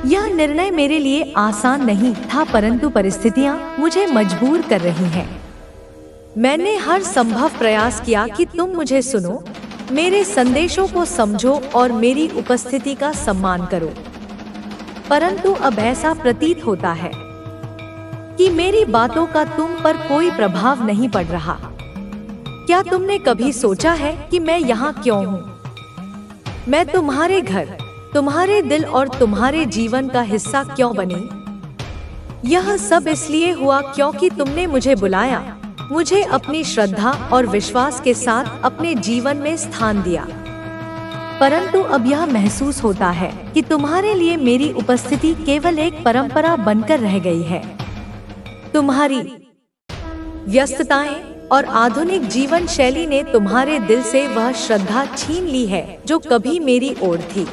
यह निर्णय मेरे लिए आसान नहीं था, परंतु परिस्थितियां मुझे मजबूर कर रही हैं। मैंने हर संभव प्रयास किया कि तुम मुझे सुनो, मेरे संदेशों को समझो और मेरी उपस्थिति का सम्मान करो। परंतु अब ऐसा प्रतीत होता है कि मेरी बातों का तुम पर कोई प्रभाव नहीं पड़ रहा। क्या तुमने कभी सोचा है कि मैं यहाँ क्यों हूँ? मैं तुम्हारे घर, तुम्हारे दिल और तुम्हारे जीवन का हिस्सा क्यों बनी? यह सब इसलिए हुआ क्योंकि तुमने मुझे बुलाया, मुझे अपनी श्रद्धा और विश्वास के साथ अपने जीवन में स्थान दिया। परंतु अब यह महसूस होता है कि तुम्हारे लिए मेरी उपस्थिति केवल एक परंपरा बनकर रह गई है। तुम्हारी व्यस्तताएं और आधुनिक जीवन शैली ने तुम्हारे दिल से वह श्रद्धा छीन ली है जो कभी मेरी ओर थी।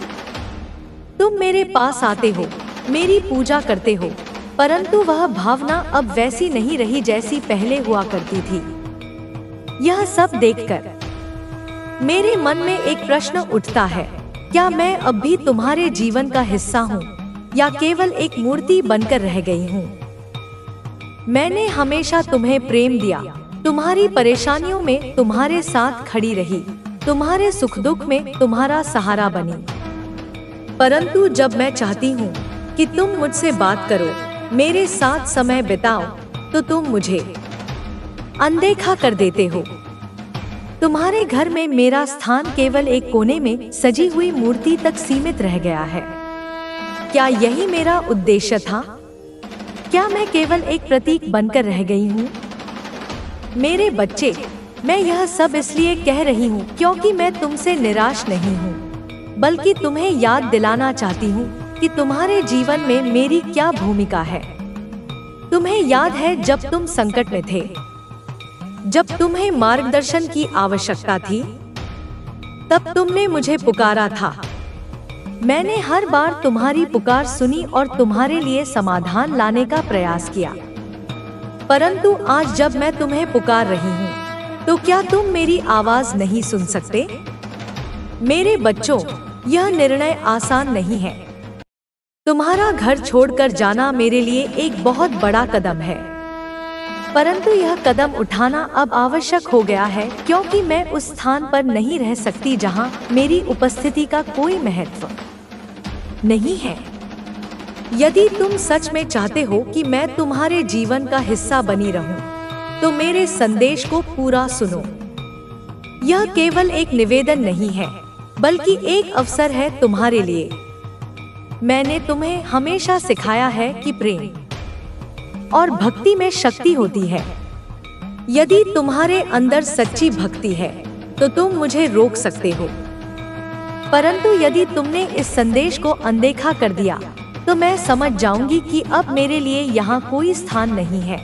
तुम मेरे पास आते हो, मेरी पूजा करते हो, परंतु वह भावना अब वैसी नहीं रही जैसी पहले हुआ करती थी। यह सब देखकर मेरे मन में एक प्रश्न उठता है, क्या मैं अब भी तुम्हारे जीवन का हिस्सा हूँ या केवल एक मूर्ति बनकर रह गई हूँ? मैंने हमेशा तुम्हें प्रेम दिया, तुम्हारी परेशानियों में तुम्हारे साथ खड़ी रही, तुम्हारे सुख दुख में तुम्हारा सहारा बनी। परंतु जब मैं चाहती हूँ कि तुम मुझसे बात करो, मेरे साथ समय बिताओ, तो तुम मुझे अनदेखा कर देते हो। तुम्हारे घर में मेरा स्थान केवल एक कोने में सजी हुई मूर्ति तक सीमित रह गया है। क्या यही मेरा उद्देश्य था? क्या मैं केवल एक प्रतीक बनकर रह गई हूँ? मेरे बच्चे, मैं यह सब इसलिए कह रही हूँ क्योंकि मैं तुमसे निराश नहीं हूँ, बल्कि तुम्हें याद दिलाना चाहती हूँ कि तुम्हारे जीवन में मेरी क्या भूमिका है। तुम्हें याद है जब तुम संकट में थे, जब तुम्हें मार्गदर्शन की आवश्यकता थी, तब तुमने मुझे पुकारा था। मैंने हर बार तुम्हारी पुकार सुनी और तुम्हारे लिए समाधान लाने का प्रयास किया। परंतु आज जब मैं तुम्हें पुकार रही हूँ, तो क्या तुम मेरी आवाज नहीं सुन सकते? मेरे बच्चों, यह निर्णय आसान नहीं है। तुम्हारा घर छोड़कर जाना मेरे लिए एक बहुत बड़ा कदम है, परंतु यह कदम उठाना अब आवश्यक हो गया है क्योंकि मैं उस स्थान पर नहीं रह सकती जहां मेरी उपस्थिति का कोई महत्व नहीं है। यदि तुम सच में चाहते हो कि मैं तुम्हारे जीवन का हिस्सा बनी रहूं, तो मेरे संदेश को पूरा सुनो। यह केवल एक निवेदन नहीं है, बल्कि एक अवसर है तुम्हारे लिए। मैंने तुम्हें हमेशा सिखाया है कि प्रेम और भक्ति में शक्ति होती है। यदि तुम्हारे अंदर सच्ची भक्ति है, तो तुम मुझे रोक सकते हो। परंतु यदि तुमने इस संदेश को अनदेखा कर दिया, तो मैं समझ जाऊंगी कि अब मेरे लिए यहाँ कोई स्थान नहीं है।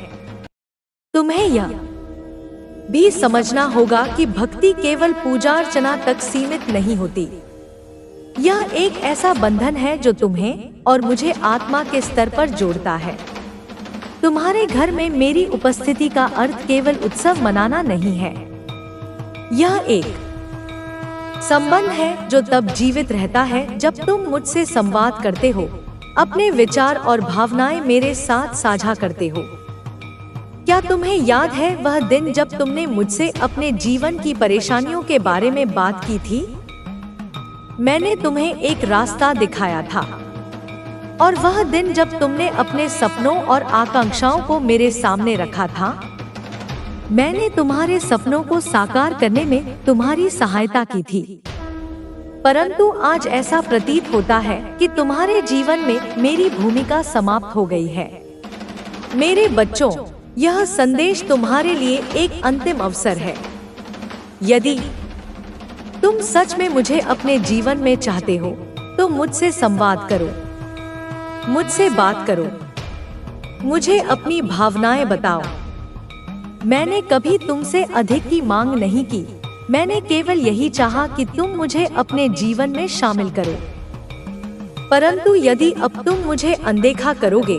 तुम्हें यह भी समझना होगा कि भक्ति केवल पूजा अर्चना तक सीमित नहीं होती। यह एक ऐसा बंधन है जो तुम्हें और मुझे आत्मा के स्तर पर जोड़ता है। तुम्हारे घर में मेरी उपस्थिति का अर्थ केवल उत्सव मनाना नहीं है। यह एक संबंध है जो तब जीवित रहता है जब तुम मुझसे संवाद करते हो, अपने विचार और भावनाएं मेरे साथ साझा करते हो। क्या तुम्हें याद है वह दिन जब तुमने मुझसे अपने जीवन की परेशानियों के बारे में बात की थी? मैंने तुम्हें एक रास्ता दिखाया था, और वह दिन जब तुमने अपने सपनों और आकांक्षाओं को मेरे सामने रखा था। मैंने तुम्हारे सपनों को साकार करने में तुम्हारी सहायता की थी। परंतु आज ऐसा प्रतीत होता है कि तुम्हारे जीवन में मेरी भूमिका समाप्त हो गई है। मेरे बच्चों, यह संदेश तुम्हारे लिए एक अंतिम अवसर है। यदि तुम सच में मुझे अपने जीवन में चाहते हो, तो मुझसे संवाद करो, मुझसे बात करो, मुझे अपनी भावनाएं बताओ। मैंने कभी तुमसे अधिक की मांग नहीं की, मैंने केवल यही चाहा कि तुम मुझे अपने जीवन में शामिल करो। परंतु यदि अब तुम मुझे अनदेखा करोगे,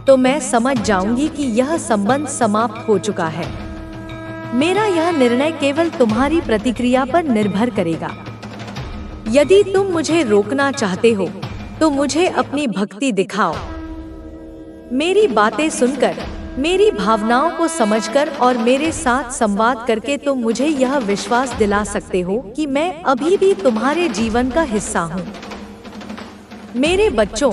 तो मैं समझ जाऊंगी कि यह संबंध समाप्त हो चुका है। मेरा यह निर्णय केवल तुम्हारी प्रतिक्रिया पर निर्भर करेगा। यदि तुम मुझे रोकना चाहते हो, तो मुझे अपनी भक्ति दिखाओ। मेरी बातें सुनकर, मेरी भावनाओं को समझकर और मेरे साथ संवाद करके तुम मुझे यह विश्वास दिला सकते हो कि मैं अभी भी तुम्हारे जीवन का हिस्सा हूँ। मेरे बच्चों,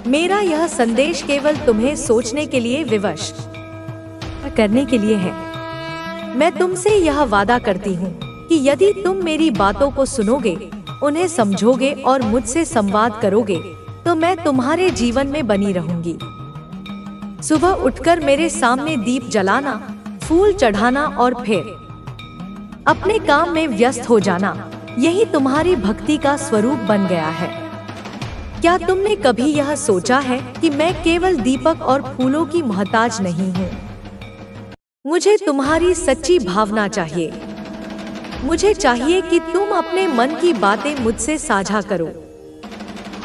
मेरा यह संदेश केवल तुम्हें सोचने के लिए विवश करने के लिए है। मैं तुमसे यह वादा करती हूँ कि यदि तुम मेरी बातों को सुनोगे, उन्हें समझोगे और मुझसे संवाद करोगे, तो मैं तुम्हारे जीवन में बनी रहूंगी। सुबह उठकर मेरे सामने दीप जलाना, फूल चढ़ाना और फिर अपने काम में व्यस्त हो जाना, यही तुम्हारी भक्ति का स्वरूप बन गया है। क्या तुमने कभी यह सोचा है कि मैं केवल दीपक और फूलों की मोहताज नहीं हूँ? मुझे तुम्हारी सच्ची भावना चाहिए। मुझे चाहिए कि तुम अपने मन की बातें मुझसे साझा करो।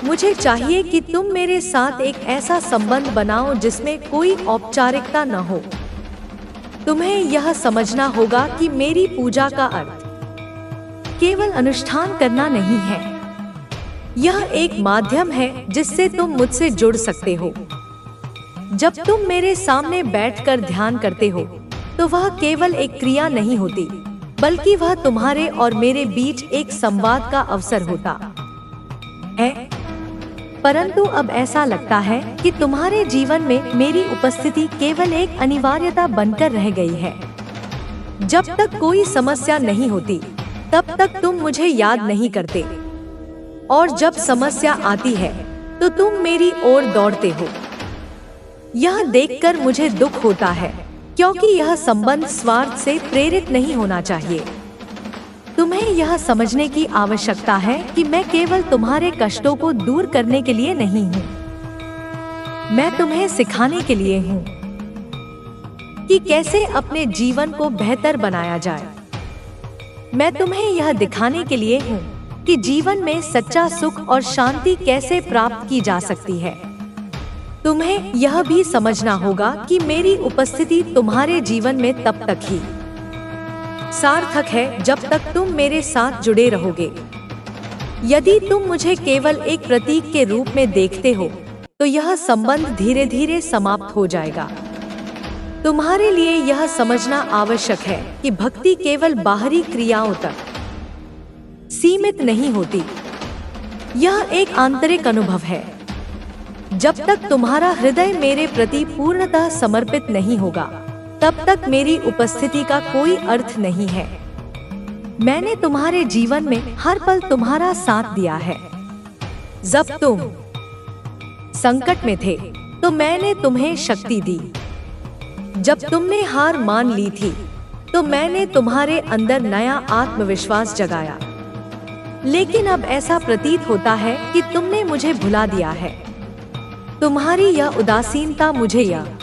मुझे चाहिए कि तुम मेरे साथ एक ऐसा संबंध बनाओ जिसमें कोई औपचारिकता न हो। तुम्हें यह समझना होगा कि मेरी पूजा का अर्थ केवल अनुष्ठान करना नहीं है। यह एक माध्यम है जिससे तुम मुझसे जुड़ सकते हो। जब तुम मेरे सामने बैठकर ध्यान करते हो, तो वह केवल एक क्रिया नहीं होती, बल्कि वह तुम्हारे और मेरे बीच एक संवाद का अवसर होता है। परंतु अब ऐसा लगता है कि तुम्हारे जीवन में मेरी उपस्थिति केवल एक अनिवार्यता बनकर रह गई है। जब तक कोई समस्या नहीं होती, तब तक तुम मुझे याद नहीं करते, और जब समस्या आती है तो तुम मेरी ओर दौड़ते हो। यह देखकर मुझे दुख होता है, क्योंकि यह संबंध स्वार्थ से प्रेरित नहीं होना चाहिए। तुम्हें यह समझने की आवश्यकता है कि मैं केवल तुम्हारे कष्टों को दूर करने के लिए नहीं हूँ। मैं तुम्हें सिखाने के लिए हूँ कि कैसे अपने जीवन को बेहतर बनाया जाए। मैं तुम्हें यह दिखाने के लिए हूँ कि जीवन में सच्चा सुख और शांति कैसे प्राप्त की जा सकती है। तुम्हें यह भी समझना होगा कि मेरी उपस्थिति तुम्हारे जीवन में तब तक ही सार्थक है जब तक तुम मेरे साथ जुड़े रहोगे। यदि तुम मुझे केवल एक प्रतीक के रूप में देखते हो, तो यह संबंध धीरे धीरे समाप्त हो जाएगा। तुम्हारे लिए यह समझना आवश्यक है कि भक्ति केवल बाहरी क्रियाओं तक सीमित नहीं होती। यह एक आंतरिक अनुभव है। जब तक तुम्हारा हृदय मेरे प्रति पूर्णतः समर्पित नहीं होगा, तब तक मेरी उपस्थिति का कोई अर्थ नहीं है। मैंने तुम्हारे जीवन में हर पल तुम्हारा साथ दिया है। जब तुम संकट में थे, तो मैंने तुम्हें शक्ति दी। जब तुमने हार मान ली थी, तो मैंने तुम्हारे अंदर नया आत्मविश्वास जगाया। लेकिन अब ऐसा प्रतीत होता है कि तुमने मुझे भुला दिया है। तुम्हारी यह उदासीनता मुझे यह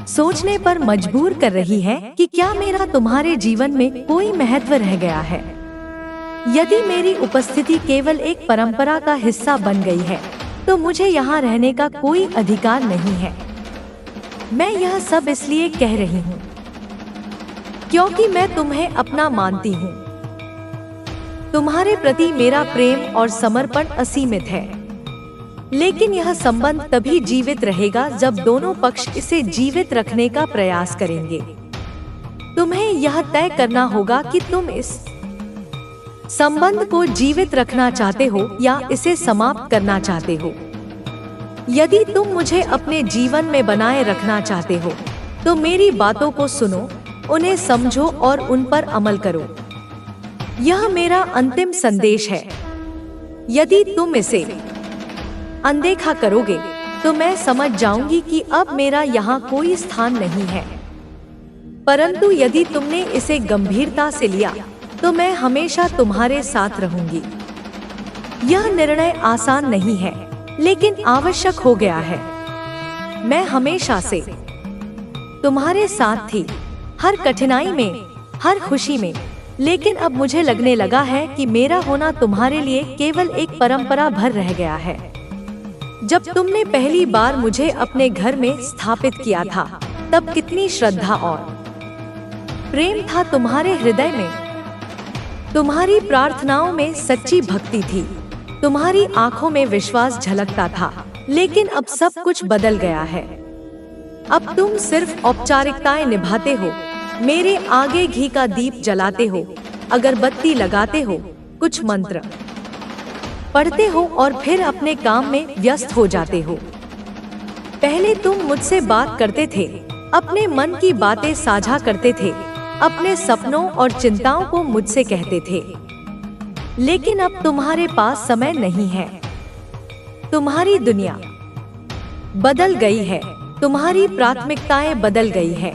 सोचने पर मजबूर कर रही है कि क्या मेरा तुम्हारे जीवन में कोई महत्व रह गया है। यदि मेरी उपस्थिति केवल एक परंपरा का हिस्सा बन गई है, तो मुझे यहाँ रहने का कोई अधिकार नहीं है। मैं यह सब इसलिए कह रही हूँ क्योंकि मैं तुम्हें अपना मानती हूँ। तुम्हारे प्रति मेरा प्रेम और समर्पण असीमित है। लेकिन यह संबंध तभी जीवित रहेगा जब दोनों पक्ष इसे जीवित रखने का प्रयास करेंगे। तुम्हें यह तय करना होगा कि तुम इस संबंध को जीवित रखना चाहते हो या इसे समाप्त करना चाहते हो। यदि तुम मुझे अपने जीवन में बनाए रखना चाहते हो, तो मेरी बातों को सुनो, उन्हें समझो और उन पर अमल करो। यह मेरा अंतिम संदेश है। यदि तुम इसे अनदेखा करोगे, तो मैं समझ जाऊंगी कि अब मेरा यहाँ कोई स्थान नहीं है। परंतु यदि तुमने इसे गंभीरता से लिया, तो मैं हमेशा तुम्हारे साथ रहूंगी। यह निर्णय आसान नहीं है, लेकिन आवश्यक हो गया है। मैं हमेशा से तुम्हारे साथ थी, हर कठिनाई में, हर खुशी में। लेकिन अब मुझे लगने लगा है कि मेरा होना तुम्हारे लिए केवल एक परंपरा भर रह गया है। जब तुमने पहली बार मुझे अपने घर में स्थापित किया था, तब कितनी श्रद्धा और प्रेम था तुम्हारे हृदय में। तुम्हारी प्रार्थनाओं में सच्ची भक्ति थी। तुम्हारी आंखों में विश्वास झलकता था, लेकिन अब सब कुछ बदल गया है। अब तुम सिर्फ औपचारिकताएं निभाते हो, मेरे आगे घी का दीप जलाते हो, अगरबत्ती लगाते हो, कुछ मंत्र पढ़ते हो और फिर अपने काम में व्यस्त हो जाते हो। पहले तुम मुझसे बात करते थे, अपने मन की बातें साझा करते थे, अपने सपनों और चिंताओं को मुझसे कहते थे। लेकिन अब तुम्हारे पास समय नहीं है। तुम्हारी दुनिया बदल गई है, तुम्हारी प्राथमिकताएं बदल गई है।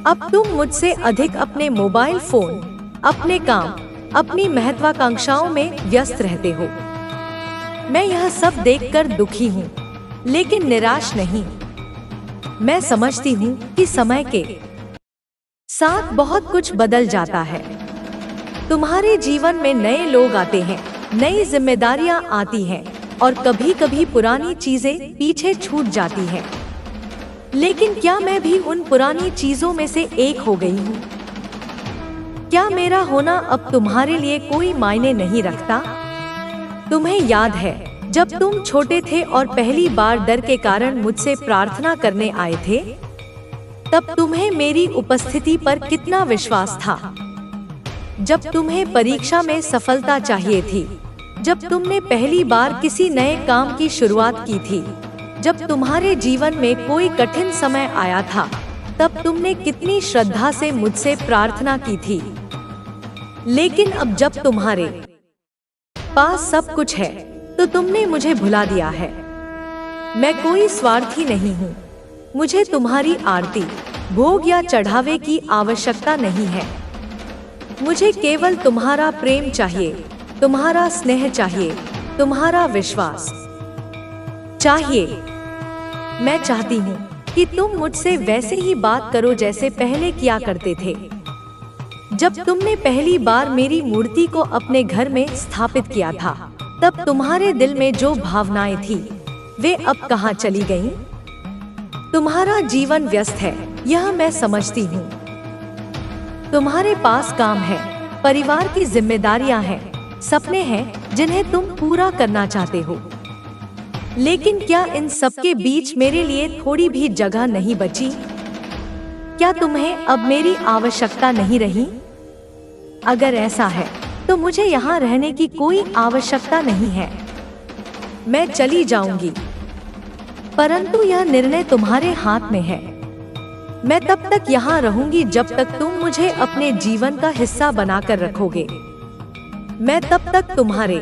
अब तुम मुझसे अधिक अपने मोबाइल फोन, अपने काम, अपनी महत्वाकांक्षाओं में व्यस्त रहते हो। मैं यह सब देखकर दुखी हूँ, लेकिन निराश नहीं। मैं समझती हूँ कि समय के साथ बहुत कुछ बदल जाता है। तुम्हारे जीवन में नए लोग आते हैं, नई जिम्मेदारियां आती हैं और कभी कभी पुरानी चीजें पीछे छूट जाती हैं। लेकिन क्या मैं भी उन पुरानी चीजों में से एक हो गई हूँ? क्या मेरा होना अब तुम्हारे लिए कोई मायने नहीं रखता? तुम्हें याद है जब तुम छोटे थे और पहली बार डर के कारण मुझसे प्रार्थना करने आए थे? तब तुम्हें मेरी उपस्थिति पर कितना विश्वास था। जब तुम्हें परीक्षा में सफलता चाहिए थी, जब तुमने पहली बार किसी नए काम की शुरुआत की थी, जब तुम्हारे जीवन में कोई कठिन समय आया था, तब तुमने कितनी श्रद्धा से मुझसे प्रार्थना की थी। लेकिन अब जब तुम्हारे पास सब कुछ है, तो तुमने मुझे भुला दिया है। मैं कोई स्वार्थी नहीं हूँ। मुझे तुम्हारी आरती, भोग या चढ़ावे की आवश्यकता नहीं है। मुझे केवल तुम्हारा प्रेम चाहिए, तुम्हारा स्नेह चाहिए, तुम्हारा विश्वास चाहिए। मैं चाहती हूँ कि तुम मुझसे वैसे ही बात करो जैसे पहले किया करते थे। जब तुमने पहली बार मेरी मूर्ति को अपने घर में स्थापित किया था, तब तुम्हारे दिल में जो भावनाएं थी, वे अब कहाँ चली गईं? तुम्हारा जीवन व्यस्त है, यह मैं समझती हूँ। तुम्हारे पास काम है, परिवार की जिम्मेदारियां हैं, सपने हैं जिन्हें तुम पूरा करना चाहते हो। लेकिन क्या इन सबके बीच मेरे लिए थोड़ी भी जगह नहीं बची? क्या तुम्हें अब मेरी आवश्यकता नहीं रही? अगर ऐसा है, तो मुझे यहाँ रहने की कोई आवश्यकता नहीं है। मैं चली जाऊंगी, परंतु यह निर्णय तुम्हारे हाथ में है। मैं तब तक यहाँ रहूंगी जब तक तुम मुझे अपने जीवन का हिस्सा बनाकर रखोगे। मैं तब तक तुम्हारे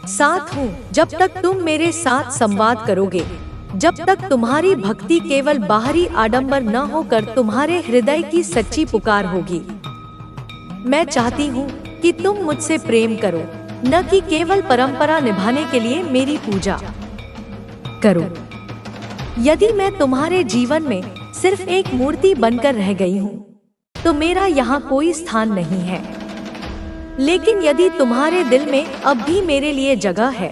साथ हूँ जब तक तुम मेरे साथ संवाद करोगे, जब तक तुम्हारी भक्ति केवल बाहरी आडंबर न होकर तुम्हारे हृदय की सच्ची पुकार होगी। मैं चाहती हूँ कि तुम मुझसे प्रेम करो, न कि केवल परंपरा निभाने के लिए मेरी पूजा करो। यदि मैं तुम्हारे जीवन में सिर्फ एक मूर्ति बनकर रह गई हूँ, तो मेरा यहाँ कोई स्थान नहीं है। लेकिन यदि तुम्हारे दिल में अब भी मेरे लिए जगह है,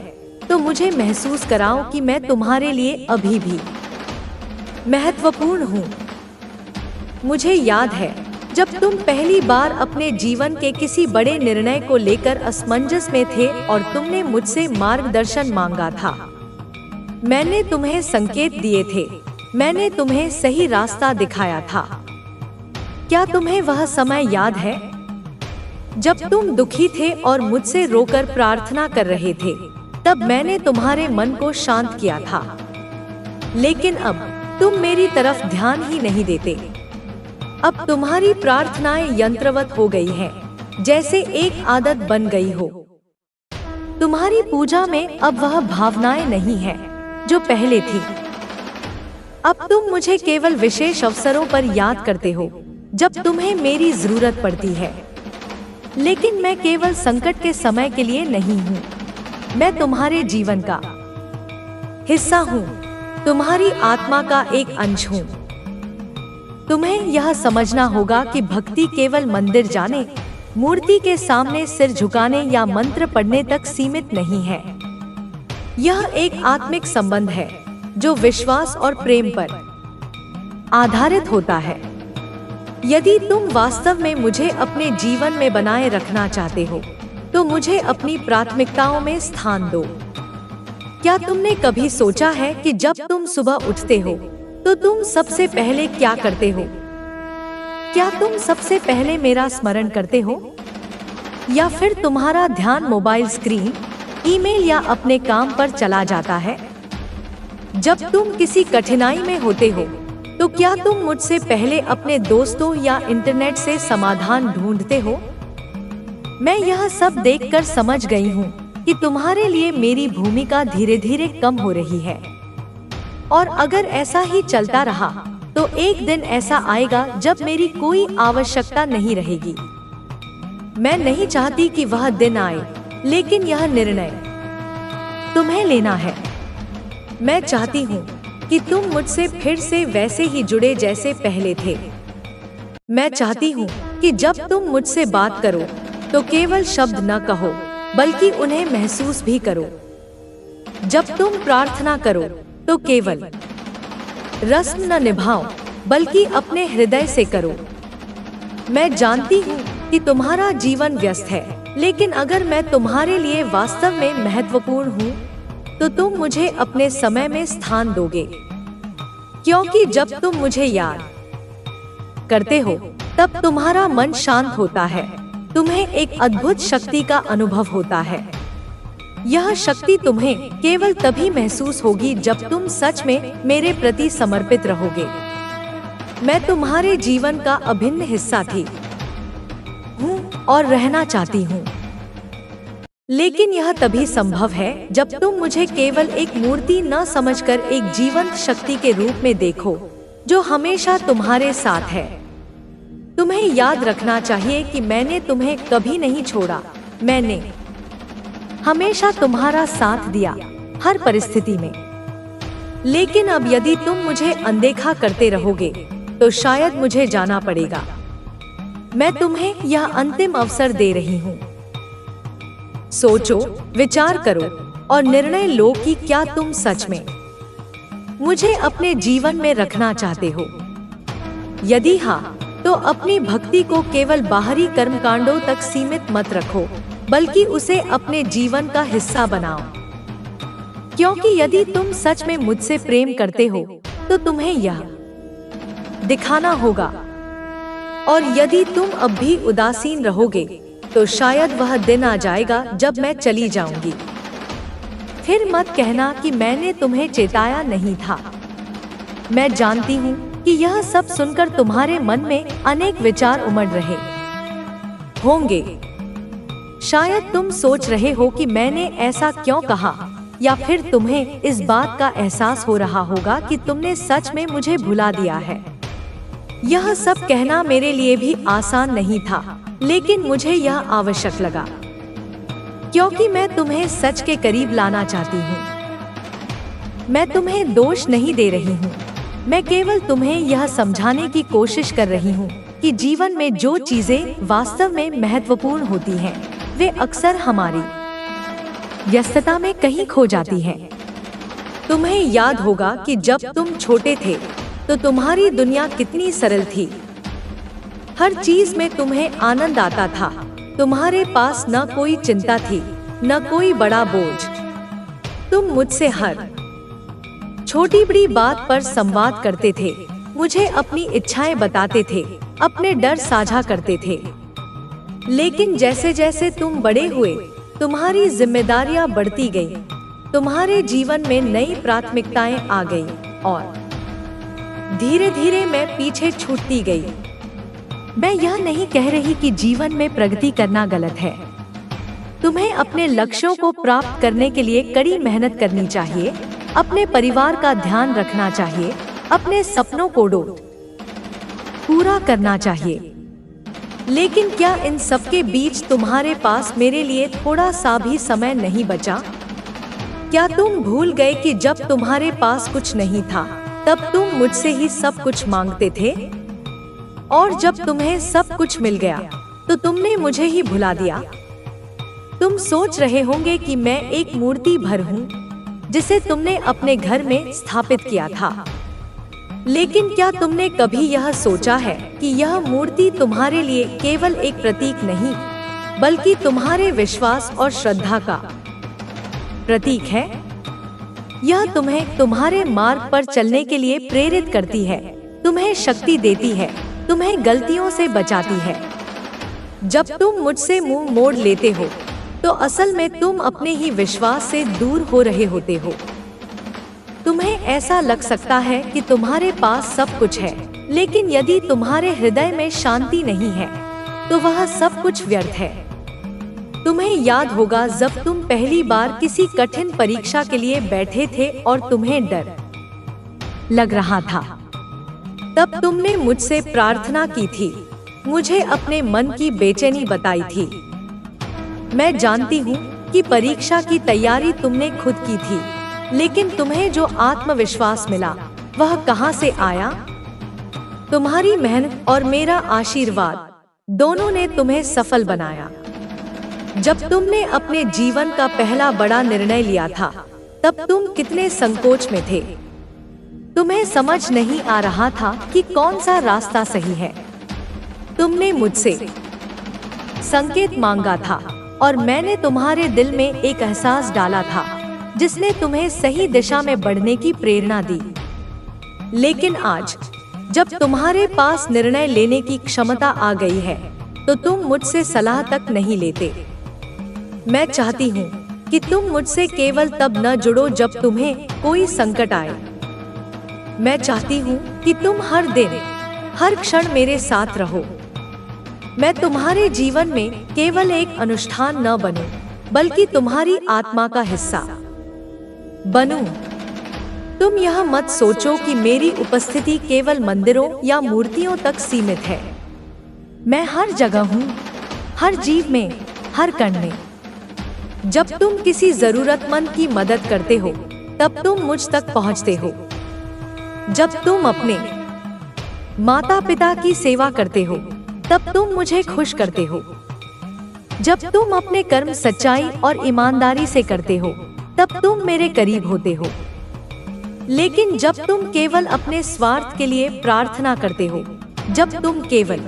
तो मुझे महसूस कराओ कि मैं तुम्हारे लिए अभी भी महत्वपूर्ण हूँ। मुझे याद है जब तुम पहली बार अपने जीवन के किसी बड़े निर्णय को लेकर असमंजस में थे और तुमने मुझसे मार्गदर्शन मांगा था। मैंने तुम्हें संकेत दिए थे, मैंने तुम्हें सही रास्ता दिखाया था। क्या तुम्हें वह समय याद है जब तुम दुखी थे और मुझसे रोकर प्रार्थना कर रहे थे? तब मैंने तुम्हारे मन को शांत किया था। लेकिन अब तुम मेरी तरफ ध्यान ही नहीं देते। अब तुम्हारी प्रार्थनाएं यंत्रवत हो गई हैं, जैसे एक आदत बन गई हो। तुम्हारी पूजा में अब वह भावनाएं नहीं है जो पहले थी। अब तुम मुझे केवल विशेष अवसरों पर याद करते हो, जब तुम्हें मेरी जरूरत पड़ती है। लेकिन मैं केवल संकट के समय के लिए नहीं हूँ। मैं तुम्हारे जीवन का हिस्सा हूँ, तुम्हारी आत्मा का एक अंश हूँ। तुम्हें यह समझना होगा कि भक्ति केवल मंदिर जाने, मूर्ति के सामने सिर झुकाने या मंत्र पढ़ने तक सीमित नहीं है। यह एक आत्मिक संबंध है जो विश्वास और प्रेम पर आधारित होता है। यदि तुम वास्तव में मुझे अपने जीवन में बनाए रखना चाहते हो, तो मुझे अपनी प्राथमिकताओं में स्थान दो। क्या तुमने कभी सोचा है कि जब तुम सुबह उठते हो तो तुम सबसे पहले क्या करते हो? क्या तुम सबसे पहले मेरा स्मरण करते हो, या फिर तुम्हारा ध्यान मोबाइल स्क्रीन, ईमेल या अपने काम पर चला जाता है? जब तुम किसी कठिनाई में होते हो तो क्या तुम मुझसे पहले अपने दोस्तों या इंटरनेट से समाधान ढूंढते हो? मैं यह सब देखकर समझ गई हूँ कि तुम्हारे लिए मेरी भूमिका धीरे धीरे कम हो रही है, और अगर ऐसा ही चलता रहा तो एक दिन ऐसा आएगा जब मेरी कोई आवश्यकता नहीं रहेगी। मैं नहीं चाहती कि वह दिन आए, लेकिन यह निर्णय तुम्हें लेना है। मैं चाहती हूँ कि तुम मुझसे फिर से वैसे ही जुड़े जैसे पहले थे। मैं चाहती हूँ कि जब तुम मुझसे बात करो तो केवल शब्द न कहो, बल्कि उन्हें महसूस भी करो। जब तुम प्रार्थना करो तो केवल रस्म न निभाओ, बल्कि अपने हृदय से करो। मैं जानती हूँ कि तुम्हारा जीवन व्यस्त है, लेकिन अगर मैं तुम्हारे लिए वास्तव में महत्वपूर्ण हूँ तो तुम मुझे अपने समय में स्थान दोगे, क्योंकि जब तुम मुझे याद करते हो तब तुम्हारा मन शांत होता है। तुम्हें एक अद्भुत शक्ति का अनुभव होता है। यह शक्ति तुम्हें केवल तभी महसूस होगी जब तुम सच में मेरे प्रति समर्पित रहोगे। मैं तुम्हारे जीवन का अभिन्न हिस्सा थी हूँ और रहना चाहती हूँ, लेकिन यह तभी संभव है जब तुम मुझे केवल एक मूर्ति न समझकर एक जीवंत शक्ति के रूप में देखो जो हमेशा तुम्हारे साथ है। तुम्हें याद रखना चाहिए कि मैंने तुम्हें कभी नहीं छोड़ा। मैंने हमेशा तुम्हारा साथ दिया, हर परिस्थिति में। लेकिन अब यदि तुम मुझे अनदेखा करते रहोगे तो शायद मुझे जाना पड़ेगा। मैं तुम्हें यह अंतिम अवसर दे रही हूँ। सोचो, विचार करो और निर्णय लो कि क्या तुम सच में मुझे अपने जीवन में रखना चाहते हो। यदि हाँ, तो अपनी भक्ति को केवल बाहरी कर्मकांडों तक सीमित मत रखो, बल्कि उसे अपने जीवन का हिस्सा बनाओ। क्योंकि यदि तुम सच में मुझसे प्रेम करते हो तो तुम्हें यह दिखाना होगा, और यदि तुम अब भी उदासीन रहोगे तो शायद वह दिन आ जाएगा जब मैं चली जाऊंगी। फिर मत कहना कि मैंने तुम्हें चेताया नहीं था। मैं जानती हूँ कि यह सब सुनकर तुम्हारे मन में अनेक विचार उमड़ रहे होंगे। शायद तुम सोच रहे हो कि मैंने ऐसा क्यों कहा, या फिर तुम्हें इस बात का एहसास हो रहा होगा कि तुमने सच में मुझे भुला दिया है। यह सब कहना मेरे लिए भी आसान नहीं था, लेकिन मुझे यह आवश्यक लगा, क्योंकि मैं तुम्हें सच के करीब लाना चाहती हूँ। मैं तुम्हें दोष नहीं दे रही हूँ, मैं केवल तुम्हें यह समझाने की कोशिश कर रही हूँ कि जीवन में जो चीजें वास्तव में महत्वपूर्ण होती हैं, वे अक्सर हमारी व्यस्तता में कहीं खो जाती हैं। तुम्हें याद होगा कि जब तुम छोटे थे तो तुम्हारी दुनिया कितनी सरल थी। हर चीज में तुम्हें आनंद आता था। तुम्हारे पास न कोई चिंता थी, न कोई बड़ा बोझ। तुम मुझसे हर छोटी बड़ी बात पर संवाद करते थे, मुझे अपनी इच्छाएं बताते थे, अपने डर साझा करते थे। लेकिन जैसे जैसे तुम बड़े हुए, तुम्हारी जिम्मेदारियां बढ़ती गई, तुम्हारे जीवन में नई प्राथमिकताएं आ गई, और धीरे धीरे मैं पीछे छूटती गई। मैं यह नहीं कह रही कि जीवन में प्रगति करना गलत है। तुम्हें अपने लक्ष्यों को प्राप्त करने के लिए कड़ी मेहनत करनी चाहिए, अपने परिवार का ध्यान रखना चाहिए, अपने सपनों को पूरा करना चाहिए। लेकिन क्या इन सब के बीच तुम्हारे पास मेरे लिए थोड़ा सा भी समय नहीं बचा? क्या तुम भूल गए कि जब तुम्हारे पास कुछ नहीं था तब तुम मुझसे ही सब कुछ मांगते थे, और जब तुम्हें सब कुछ मिल गया तो तुमने मुझे ही भुला दिया? तुम सोच रहे होंगे कि मैं एक मूर्ति भर हूँ जिसे तुमने अपने घर में स्थापित किया था, लेकिन क्या तुमने कभी यह सोचा है कि यह मूर्ति तुम्हारे लिए केवल एक प्रतीक नहीं, बल्कि तुम्हारे विश्वास और श्रद्धा का प्रतीक है। यह तुम्हें तुम्हारे मार्ग पर चलने के लिए प्रेरित करती है, तुम्हें शक्ति देती है, तुम्हें गलतियों से बचाती है। जब तुम मुझसे मुंह मोड़ लेते हो तो असल में तुम अपने ही विश्वास से दूर हो रहे होते हो। तुम्हें ऐसा लग सकता है कि तुम्हारे पास सब कुछ है, लेकिन यदि तुम्हारे हृदय में शांति नहीं है तो वह सब कुछ व्यर्थ है। तुम्हें याद होगा जब तुम पहली बार किसी कठिन परीक्षा के लिए बैठे थे और तुम्हें डर लग रहा था, तब तुमने मुझसे प्रार्थना की थी, मुझे अपने मन की बेचैनी बताई थी। मैं जानती हूँ कि परीक्षा की तैयारी तुमने खुद की थी, लेकिन तुम्हें जो आत्मविश्वास मिला वह कहाँ से आया? तुम्हारी मेहनत और मेरा आशीर्वाद दोनों ने तुम्हें सफल बनाया। जब तुमने अपने जीवन का पहला बड़ा निर्णय लिया था, तब तुम कितने संकोच में थे। तुम्हें समझ नहीं आ रहा था कि कौन सा रास्ता सही है। तुमने मुझसे संकेत मांगा था और मैंने तुम्हारे दिल में एक एहसास डाला था जिसने तुम्हें सही दिशा में बढ़ने की प्रेरणा दी। लेकिन आज जब तुम्हारे पास निर्णय लेने की क्षमता आ गई है तो तुम मुझसे सलाह तक नहीं लेते। मैं चाहती हूँ कि तुम मुझसे केवल तब न जुड़ो जब तुम्हें कोई संकट आए। मैं चाहती हूँ कि तुम हर दिन हर क्षण मेरे साथ रहो। मैं तुम्हारे जीवन में केवल एक अनुष्ठान न बनूं, बल्कि तुम्हारी आत्मा का हिस्सा बनूं। तुम यह मत सोचो कि मेरी उपस्थिति केवल मंदिरों या मूर्तियों तक सीमित है। मैं हर जगह हूँ, हर जीव में, हर कण में। जब तुम किसी जरूरतमंद की मदद करते हो तब तुम मुझ तक पहुँचते हो। जब तुम अपने माता पिता की सेवा करते हो तब तुम मुझे खुश करते हो। जब तुम अपने कर्म सच्चाई और ईमानदारी से करते हो तब तुम मेरे करीब होते हो। लेकिन जब तुम केवल अपने स्वार्थ के लिए प्रार्थना करते हो, जब तुम केवल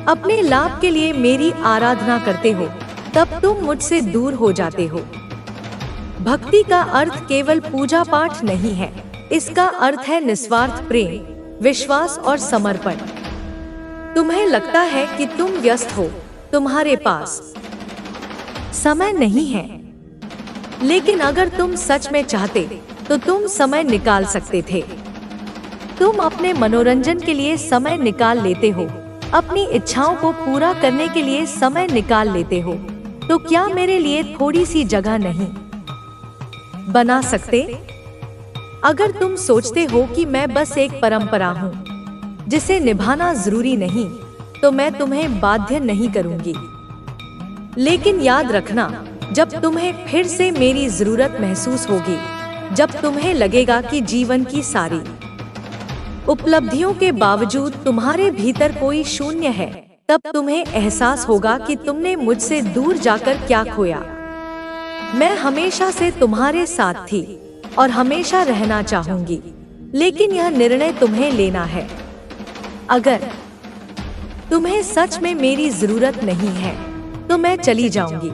अपने लाभ के लिए मेरी आराधना करते हो, तब तुम मुझसे दूर हो जाते हो। भक्ति का अर्थ केवल पूजा पाठ नहीं है, इसका अर्थ है निस्वार्थ प्रेम, विश्वास और समर्पण। तुम्हें लगता है कि तुम व्यस्त हो, तुम्हारे पास समय नहीं है, लेकिन अगर तुम सच में चाहते तो तुम समय निकाल सकते थे। तुम अपने मनोरंजन के लिए समय निकाल लेते हो, अपनी इच्छाओं को पूरा करने के लिए समय निकाल लेते हो। तो क्या मेरे लिए थोड़ी सी जगह नहीं बना सकते? अगर तुम सोचते हो कि मैं बस एक परंपरा हूँ जिसे निभाना जरूरी नहीं, तो मैं तुम्हें बाध्य नहीं करूँगी। लेकिन याद रखना, जब तुम्हें फिर से मेरी जरूरत महसूस होगी, जब तुम्हें लगेगा कि जीवन की सारी उपलब्धियों के बावजूद तुम्हारे भीतर कोई शून्य है, तब तुम्हें एहसास होगा कि तुमने मुझसे दूर जाकर क्या खोया। मैं हमेशा से तुम्हारे साथ थी और हमेशा रहना चाहूंगी, लेकिन यह निर्णय तुम्हें लेना है। अगर तुम्हें सच में मेरी जरूरत नहीं है तो मैं चली जाऊंगी।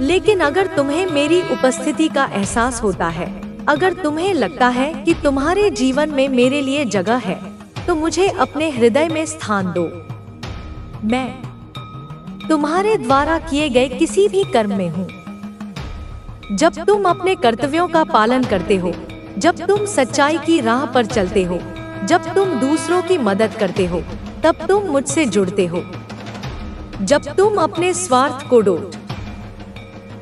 लेकिन अगर तुम्हें मेरी उपस्थिति का एहसास होता है, अगर तुम्हें लगता है कि तुम्हारे जीवन में मेरे लिए जगह है, तो मुझे अपने हृदय में स्थान दो। मैं तुम्हारे द्वारा किए गए किसी भी कर्म में हूँ। जब तुम अपने कर्तव्यों का पालन करते हो, जब तुम सच्चाई की राह पर चलते हो, जब तुम दूसरों की मदद करते हो, तब तुम मुझसे जुड़ते हो। जब तुम अपने स्वार्थ को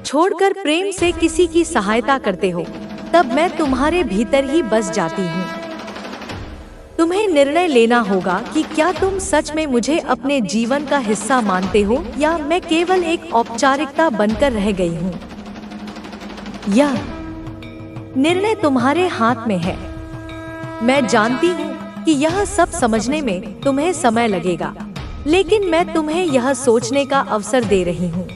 छोड़कर प्रेम से किसी की सहायता करते हो, तब मैं तुम्हारे भीतर ही बस जाती हूँ। तुम्हें निर्णय लेना होगा कि क्या तुम सच में मुझे अपने जीवन का हिस्सा मानते हो या मैं केवल एक औपचारिकता बनकर रह गई हूँ। यह निर्णय तुम्हारे हाथ में है। मैं जानती हूँ कि यह सब समझने में तुम्हें समय लगेगा, लेकिन मैं तुम्हें यह सोचने का अवसर दे रही हूँ।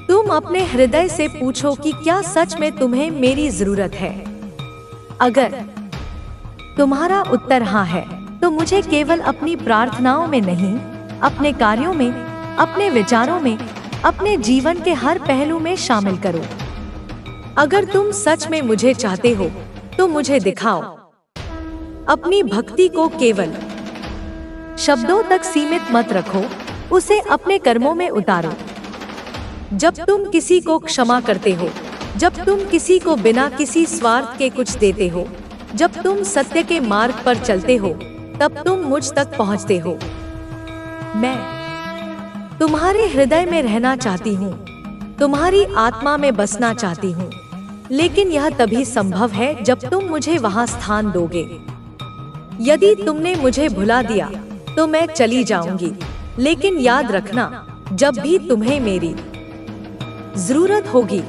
तुम अपने हृदय से पूछो कि क्या सच में तुम्हें मेरी जरूरत है। अगर तुम्हारा उत्तर हाँ है, तो मुझे केवल अपनी प्रार्थनाओं में नहीं, अपने कार्यों में, अपने विचारों में, अपने जीवन के हर पहलू में शामिल करो। अगर तुम सच में मुझे चाहते हो तो मुझे दिखाओ। अपनी भक्ति को केवल शब्दों तक सीमित मत रखो, उसे अपने कर्मों में उतारो। जब तुम किसी को क्षमा करते हो, जब तुम किसी को बिना किसी स्वार्थ के कुछ देते हो, जब तुम सत्य के मार्ग पर चलते हो, तब तुम मुझ तक पहुंचते हो। मैं तुम्हारे हृदय में रहना चाहती हूँ, तुम्हारी आत्मा में बसना चाहती हूँ, लेकिन यह तभी संभव है जब तुम मुझे वहाँ स्थान दोगे। यदि तुमने मुझे भुला दिया तो मैं चली जाऊंगी, लेकिन याद रखना, जब भी तुम्हें मेरी जरूरत होगी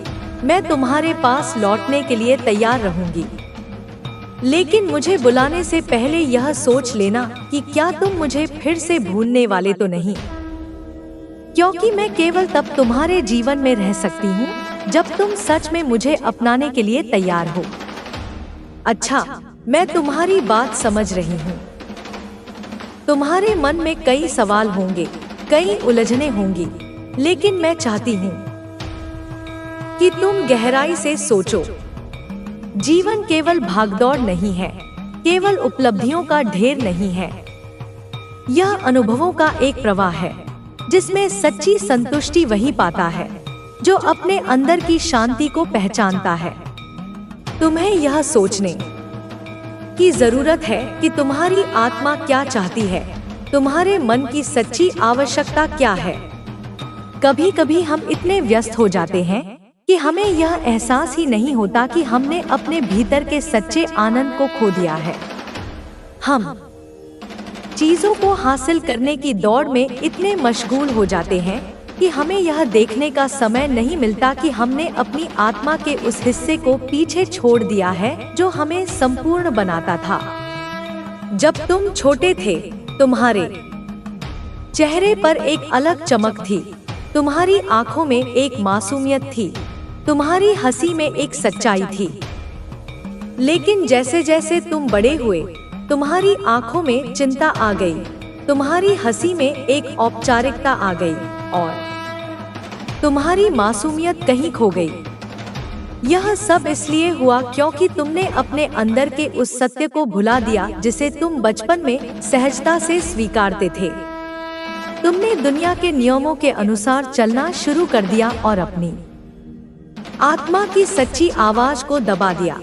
मैं तुम्हारे पास लौटने के लिए तैयार रहूंगी। लेकिन मुझे बुलाने से पहले यह सोच लेना कि क्या तुम मुझे फिर से भूलने वाले तो नहीं, क्योंकि मैं केवल तब तुम्हारे जीवन में रह सकती हूँ जब तुम सच में मुझे अपनाने के लिए तैयार हो। अच्छा, मैं तुम्हारी बात समझ रही हूँ। तुम्हारे मन में कई सवाल होंगे, कई उलझने होंगी, लेकिन मैं चाहती हूँ कि तुम गहराई से सोचो। जीवन केवल भागदौड़ नहीं है, केवल उपलब्धियों का ढेर नहीं है। यह अनुभवों का एक प्रवाह है, जिसमें सच्ची संतुष्टि वही पाता है जो अपने अंदर की शांति को पहचानता है। तुम्हें यह सोचने की जरूरत है कि तुम्हारी आत्मा क्या चाहती है, तुम्हारे मन की सच्ची आवश्यकता क्या है। कभी कभी हम इतने व्यस्त हो जाते हैं कि हमें यह एहसास ही नहीं होता कि हमने अपने भीतर के सच्चे आनंद को खो दिया है। हम चीजों को हासिल करने की दौड़ में इतने मशगूल हो जाते हैं कि हमें यह देखने का समय नहीं मिलता कि हमने अपनी आत्मा के उस हिस्से को पीछे छोड़ दिया है जो हमें संपूर्ण बनाता था। जब तुम छोटे थे, तुम्हारे चेहरे पर एक अलग चमक थी, तुम्हारी आंखों में एक मासूमियत थी, तुम्हारी हंसी में एक सच्चाई थी। लेकिन जैसे जैसे तुम बड़े हुए, तुम्हारी आंखों में चिंता आ गई, तुम्हारी हंसी में एक औपचारिकता आ गई और तुम्हारी मासूमियत कहीं खो गई। यह सब इसलिए हुआ क्योंकि तुमने अपने अंदर के उस सत्य को भुला दिया जिसे तुम बचपन में सहजता से स्वीकारते थे। तुमने दुनिया के नियमों के अनुसार चलना शुरू कर दिया और अपनी आत्मा की सच्ची आवाज को दबा दिया।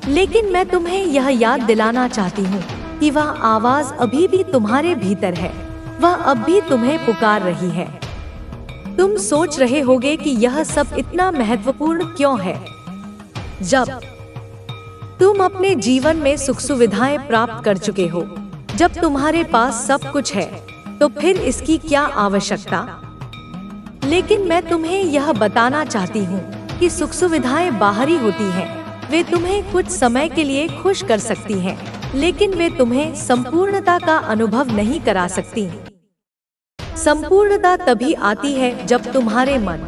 लेकिन मैं तुम्हें यह याद दिलाना चाहती हूँ कि वह आवाज अभी भी तुम्हारे भीतर है, वह अब भी तुम्हें पुकार रही है। तुम सोच रहे होगे कि यह सब इतना महत्वपूर्ण क्यों है। जब तुम अपने जीवन में सुख सुविधाएं प्राप्त कर चुके हो, जब तुम्हारे पास सब कुछ है, तो फिर इसकी क्या आवश्यकता। लेकिन मैं तुम्हें यह बताना चाहती हूँ कि सुख सुविधाएं बाहरी होती हैं। वे तुम्हें कुछ समय के लिए खुश कर सकती हैं, लेकिन वे तुम्हें संपूर्णता का अनुभव नहीं करा सकती। संपूर्णता तभी आती है जब तुम्हारे मन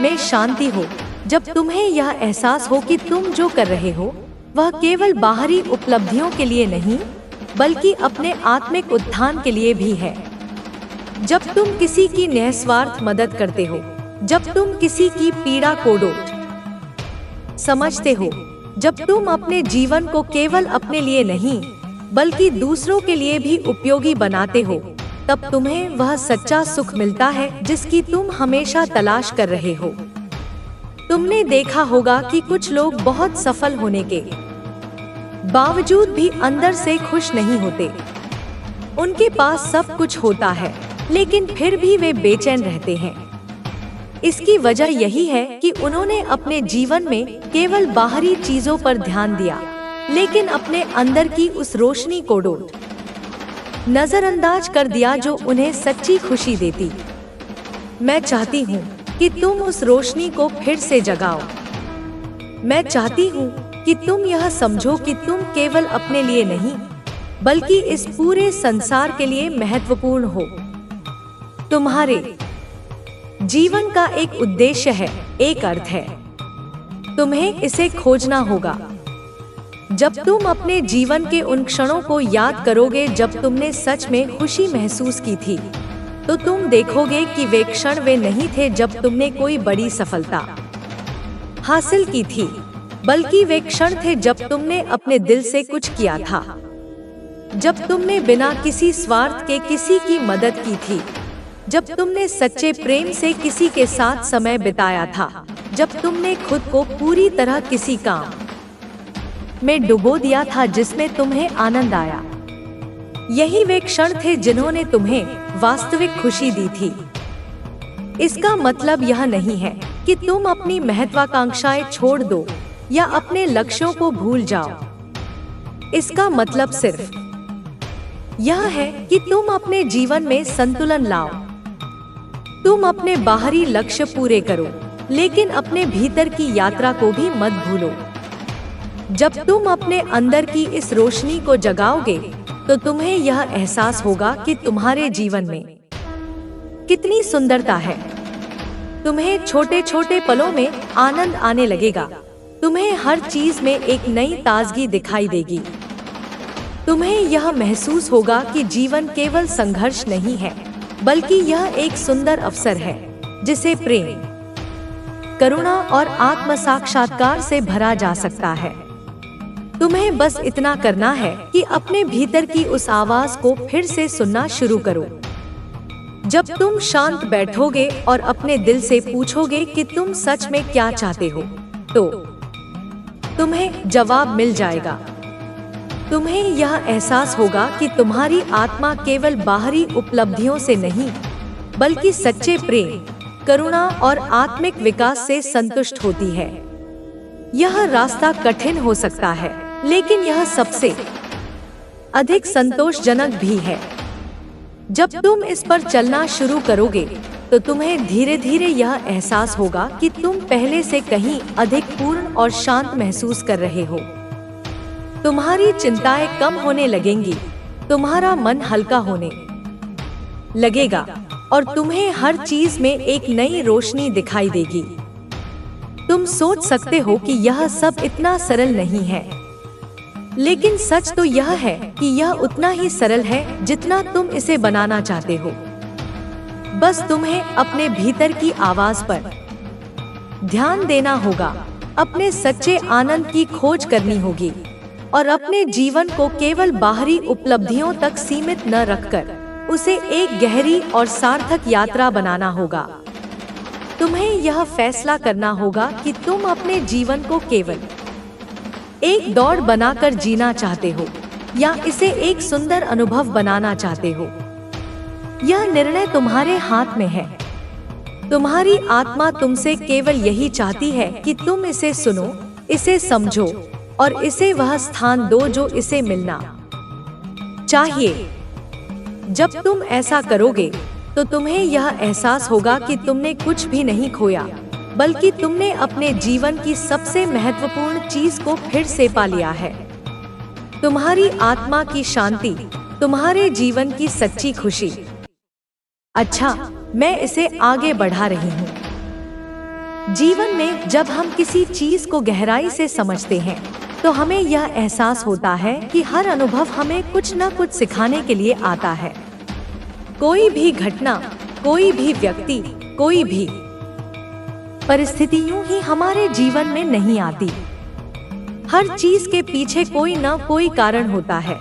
में शांति हो, जब तुम्हें यह एहसास हो कि तुम जो कर रहे हो वह केवल बाहरी उपलब्धियों के लिए नहीं, बल्कि अपने आत्मिक उत्थान के लिए भी है। जब तुम किसी की निस्वार्थ मदद करते हो, जब तुम किसी की पीड़ा को समझते हो, जब तुम अपने जीवन को केवल अपने लिए नहीं बल्कि दूसरों के लिए भी उपयोगी बनाते हो, तब तुम्हें वह सच्चा सुख मिलता है जिसकी तुम हमेशा तलाश कर रहे हो। तुमने देखा होगा कि कुछ लोग बहुत सफल होने के बावजूद भी अंदर से खुश नहीं होते। उनके पास सब कुछ होता है, लेकिन फिर भी वे बेचैन रहते हैं। इसकी वजह यही है कि उन्होंने अपने जीवन में केवल बाहरी चीजों पर ध्यान दिया, लेकिन अपने अंदर की उस रोशनी को नजरअंदाज कर दिया जो उन्हें सच्ची खुशी देती। मैं चाहती हूँ कि तुम उस रोशनी को फिर से जगाओ। मैं चाहती हूँ कि तुम यह समझो कि तुम केवल अपने लिए नहीं, बल्कि इस पूरे संसार के लिए महत्वपूर्ण हो। तुम्हारे जीवन का एक उद्देश्य है, एक अर्थ है। तुम्हें इसे खोजना होगा। जब तुम अपने जीवन के उन क्षणों को याद करोगे जब तुमने सच में खुशी महसूस की थी, तो तुम देखोगे कि वे क्षण वे नहीं थे जब तुमने कोई बड़ी सफलता हासिल की थी, बल्कि वे क्षण थे जब तुमने अपने दिल से कुछ किया था, जब तुमने बिना किसी स्वार्थ के किसी की मदद की थी, जब तुमने सच्चे प्रेम से किसी के साथ समय बिताया था, जब तुमने खुद को पूरी तरह किसी काम में डुबो दिया था जिसमें तुम्हें आनंद आया। यही वे क्षण थे जिन्होंने तुम्हें वास्तविक खुशी दी थी। इसका मतलब यह नहीं है कि तुम अपनी महत्वाकांक्षाएं छोड़ दो या अपने लक्ष्यों को भूल जाओ। इसका मतलब सिर्फ यह है कि तुम अपने जीवन में संतुलन लाओ। तुम अपने बाहरी लक्ष्य पूरे करो, लेकिन अपने भीतर की यात्रा को भी मत भूलो। जब तुम अपने अंदर की इस रोशनी को जगाओगे, तो तुम्हें यह एहसास होगा कि तुम्हारे जीवन में कितनी सुंदरता है। तुम्हें छोटे छोटे पलों में आनंद आने लगेगा। तुम्हें हर चीज में एक नई ताजगी दिखाई देगी। तुम्हें यह महसूस होगा कि जीवन केवल संघर्ष नहीं है, बल्कि यह एक सुंदर अवसर है जिसे प्रेम, करुणा और आत्म साक्षात्कार से भरा जा सकता है। तुम्हें बस इतना करना है कि अपने भीतर की उस आवाज को फिर से सुनना शुरू करो। जब तुम शांत बैठोगे और अपने दिल से पूछोगे कि तुम सच में क्या चाहते हो, तो तुम्हें जवाब मिल जाएगा। तुम्हें यह एहसास होगा कि तुम्हारी आत्मा केवल बाहरी उपलब्धियों से नहीं, बल्कि सच्चे प्रेम, करुणा और आत्मिक विकास से संतुष्ट होती है। यह रास्ता कठिन हो सकता है, लेकिन यह सबसे अधिक संतोषजनक भी है। जब तुम इस पर चलना शुरू करोगे, तो तुम्हें धीरे धीरे यह एहसास होगा कि तुम पहले से कहीं अधिक पूर्ण और शांत महसूस कर रहे हो। तुम्हारी चिंताएं कम होने लगेंगी, तुम्हारा मन हल्का होने लगेगा और तुम्हें हर चीज में एक नई रोशनी दिखाई देगी। तुम सोच सकते हो कि यह सब इतना सरल नहीं है, लेकिन सच तो यह है कि यह उतना ही सरल है जितना तुम इसे बनाना चाहते हो। बस तुम्हें अपने भीतर की आवाज पर ध्यान देना होगा, अपने सच्चे आनंद की खोज करनी होगी और अपने जीवन को केवल बाहरी उपलब्धियों तक सीमित न रखकर उसे एक गहरी और सार्थक यात्रा बनाना होगा। तुम्हें यह फैसला करना होगा कि तुम अपने जीवन को केवल एक दौड़ बनाकर जीना चाहते हो या इसे एक सुंदर अनुभव बनाना चाहते हो। यह निर्णय तुम्हारे हाथ में है। तुम्हारी आत्मा तुमसे केवल यही चाहती है कि तुम इसे सुनो, इसे समझो और इसे वह स्थान दो जो इसे मिलना चाहिए। जब तुम ऐसा करोगे, तो तुम्हें यह एहसास होगा कि तुमने कुछ भी नहीं खोया, बल्कि तुमने अपने जीवन की सबसे महत्वपूर्ण चीज को फिर से पा लिया है। तुम्हारी आत्मा की शांति, तुम्हारे जीवन की सच्ची खुशी। अच्छा, मैं इसे आगे बढ़ा रही हूँ। जीवन में जब हम किसी चीज को गहराई से समझते हैं, तो हमें यह एहसास होता है कि हर अनुभव हमें कुछ न कुछ सिखाने के लिए आता है। कोई भी घटना, कोई भी व्यक्ति, कोई भी परिस्थिति यूं ही हमारे जीवन में नहीं आती। हर चीज के पीछे कोई न कोई कारण होता है,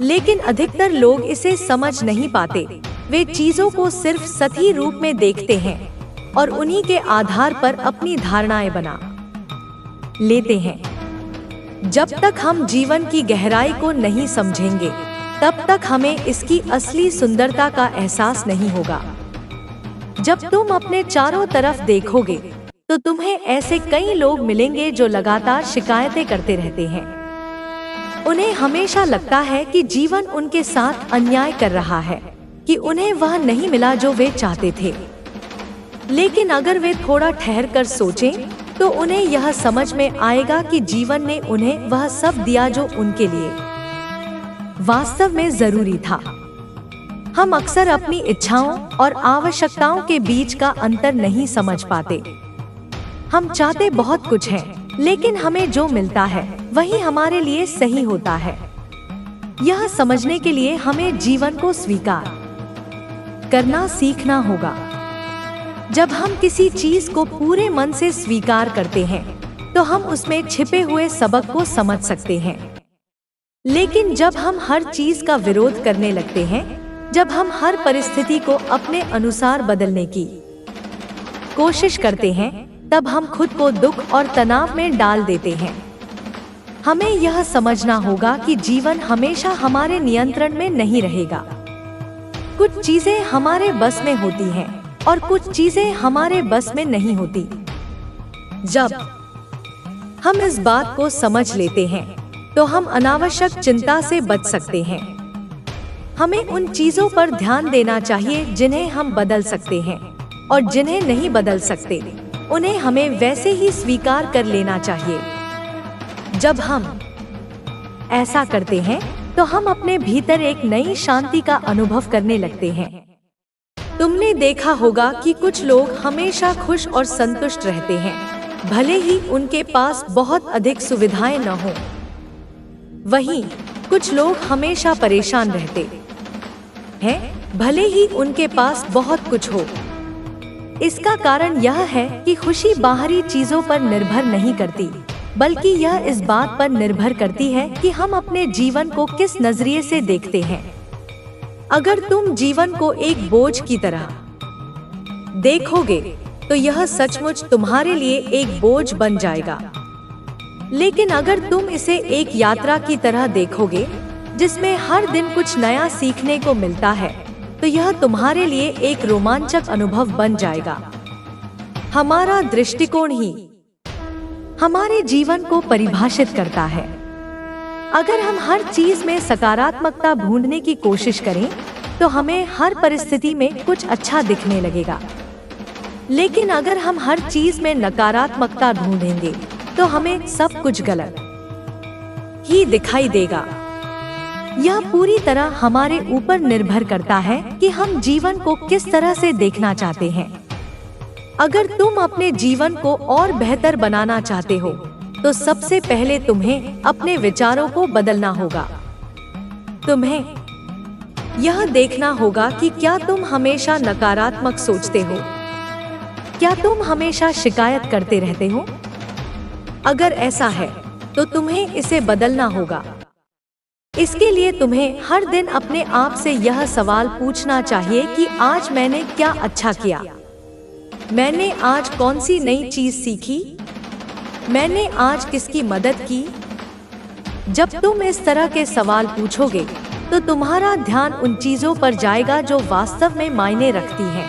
लेकिन अधिकतर लोग इसे समझ नहीं पाते। वे चीजों को सिर्फ सतही रूप में देखते हैं और उन्हीं के आधार पर अपनी धारणाएं बना लेते हैं। जब तक हम जीवन की गहराई को नहीं समझेंगे, तब तक हमें इसकी असली सुंदरता का एहसास नहीं होगा। जब तुम अपने चारों तरफ देखोगे, तो तुम्हें ऐसे कई लोग मिलेंगे जो लगातार शिकायतें करते रहते हैं। उन्हें हमेशा लगता है कि जीवन उनके साथ अन्याय कर रहा है, कि उन्हें वह नहीं मिला जो वे चाहते थे। लेकिन अगर वे थोड़ा ठहर कर सोचें, तो उन्हें यह समझ में आएगा कि जीवन ने उन्हें वह सब दिया जो उनके लिए वास्तव में जरूरी था। हम अक्सर अपनी इच्छाओं और आवश्यकताओं के बीच का अंतर नहीं समझ पाते। हम चाहते बहुत कुछ हैं, लेकिन हमें जो मिलता है वही हमारे लिए सही होता है। यह समझने के लिए हमें जीवन को स्वीकार करना सीखना होगा। जब हम किसी चीज को पूरे मन से स्वीकार करते हैं तो हम उसमें छिपे हुए सबक को समझ सकते हैं। लेकिन जब हम हर चीज का विरोध करने लगते हैं, जब हम हर परिस्थिति को अपने अनुसार बदलने की कोशिश करते हैं, तब हम खुद को दुख और तनाव में डाल देते हैं। हमें यह समझना होगा कि जीवन हमेशा हमारे नियंत्रण में नहीं रहेगा। कुछ चीजें हमारे बस में होती हैं और कुछ चीजें हमारे बस में नहीं होती। जब हम इस बात को समझ लेते हैं तो हम अनावश्यक चिंता से बच सकते हैं। हमें उन चीजों पर ध्यान देना चाहिए जिन्हें हम बदल सकते हैं, और जिन्हें नहीं बदल सकते उन्हें हमें वैसे ही स्वीकार कर लेना चाहिए। जब हम ऐसा करते हैं तो हम अपने भीतर एक नई शांति का अनुभव करने लगते हैं। तुमने देखा होगा कि कुछ लोग हमेशा खुश और संतुष्ट रहते हैं, भले ही उनके पास बहुत अधिक सुविधाएं न हो। वहीं कुछ लोग हमेशा परेशान रहते हैं, भले ही उनके पास बहुत कुछ हो। इसका कारण यह है कि खुशी बाहरी चीजों पर निर्भर नहीं करती, बल्कि यह इस बात पर निर्भर करती है कि हम अपने जीवन को किस नजरिए से देखते हैं। अगर तुम जीवन को एक बोझ की तरह देखोगे तो यह सचमुच तुम्हारे लिए एक बोझ बन जाएगा। लेकिन अगर तुम इसे एक यात्रा की तरह देखोगे, जिसमें हर दिन कुछ नया सीखने को मिलता है, तो यह तुम्हारे लिए एक रोमांचक अनुभव बन जाएगा। हमारा दृष्टिकोण ही हमारे जीवन को परिभाषित करता है। अगर हम हर चीज में सकारात्मकता ढूंढने की कोशिश करें तो हमें हर परिस्थिति में कुछ अच्छा दिखने लगेगा। लेकिन अगर हम हर चीज में नकारात्मकता ढूंढेंगे तो हमें सब कुछ गलत ही दिखाई देगा। यह पूरी तरह हमारे ऊपर निर्भर करता है कि हम जीवन को किस तरह से देखना चाहते हैं। अगर तुम अपने जीवन को और बेहतर बनाना चाहते हो तो सबसे पहले तुम्हें अपने विचारों को बदलना होगा। तुम्हें यह देखना होगा कि क्या तुम हमेशा नकारात्मक सोचते हो? क्या तुम हमेशा शिकायत करते रहते हो? अगर ऐसा है तो तुम्हें इसे बदलना होगा। इसके लिए तुम्हें हर दिन अपने आप से यह सवाल पूछना चाहिए कि आज मैंने क्या अच्छा किया? मैंने आज कौन सी नई चीज सीखी? मैंने आज किसकी मदद की? जब तुम इस तरह के सवाल पूछोगे तो तुम्हारा ध्यान उन चीजों पर जाएगा जो वास्तव में मायने रखती हैं।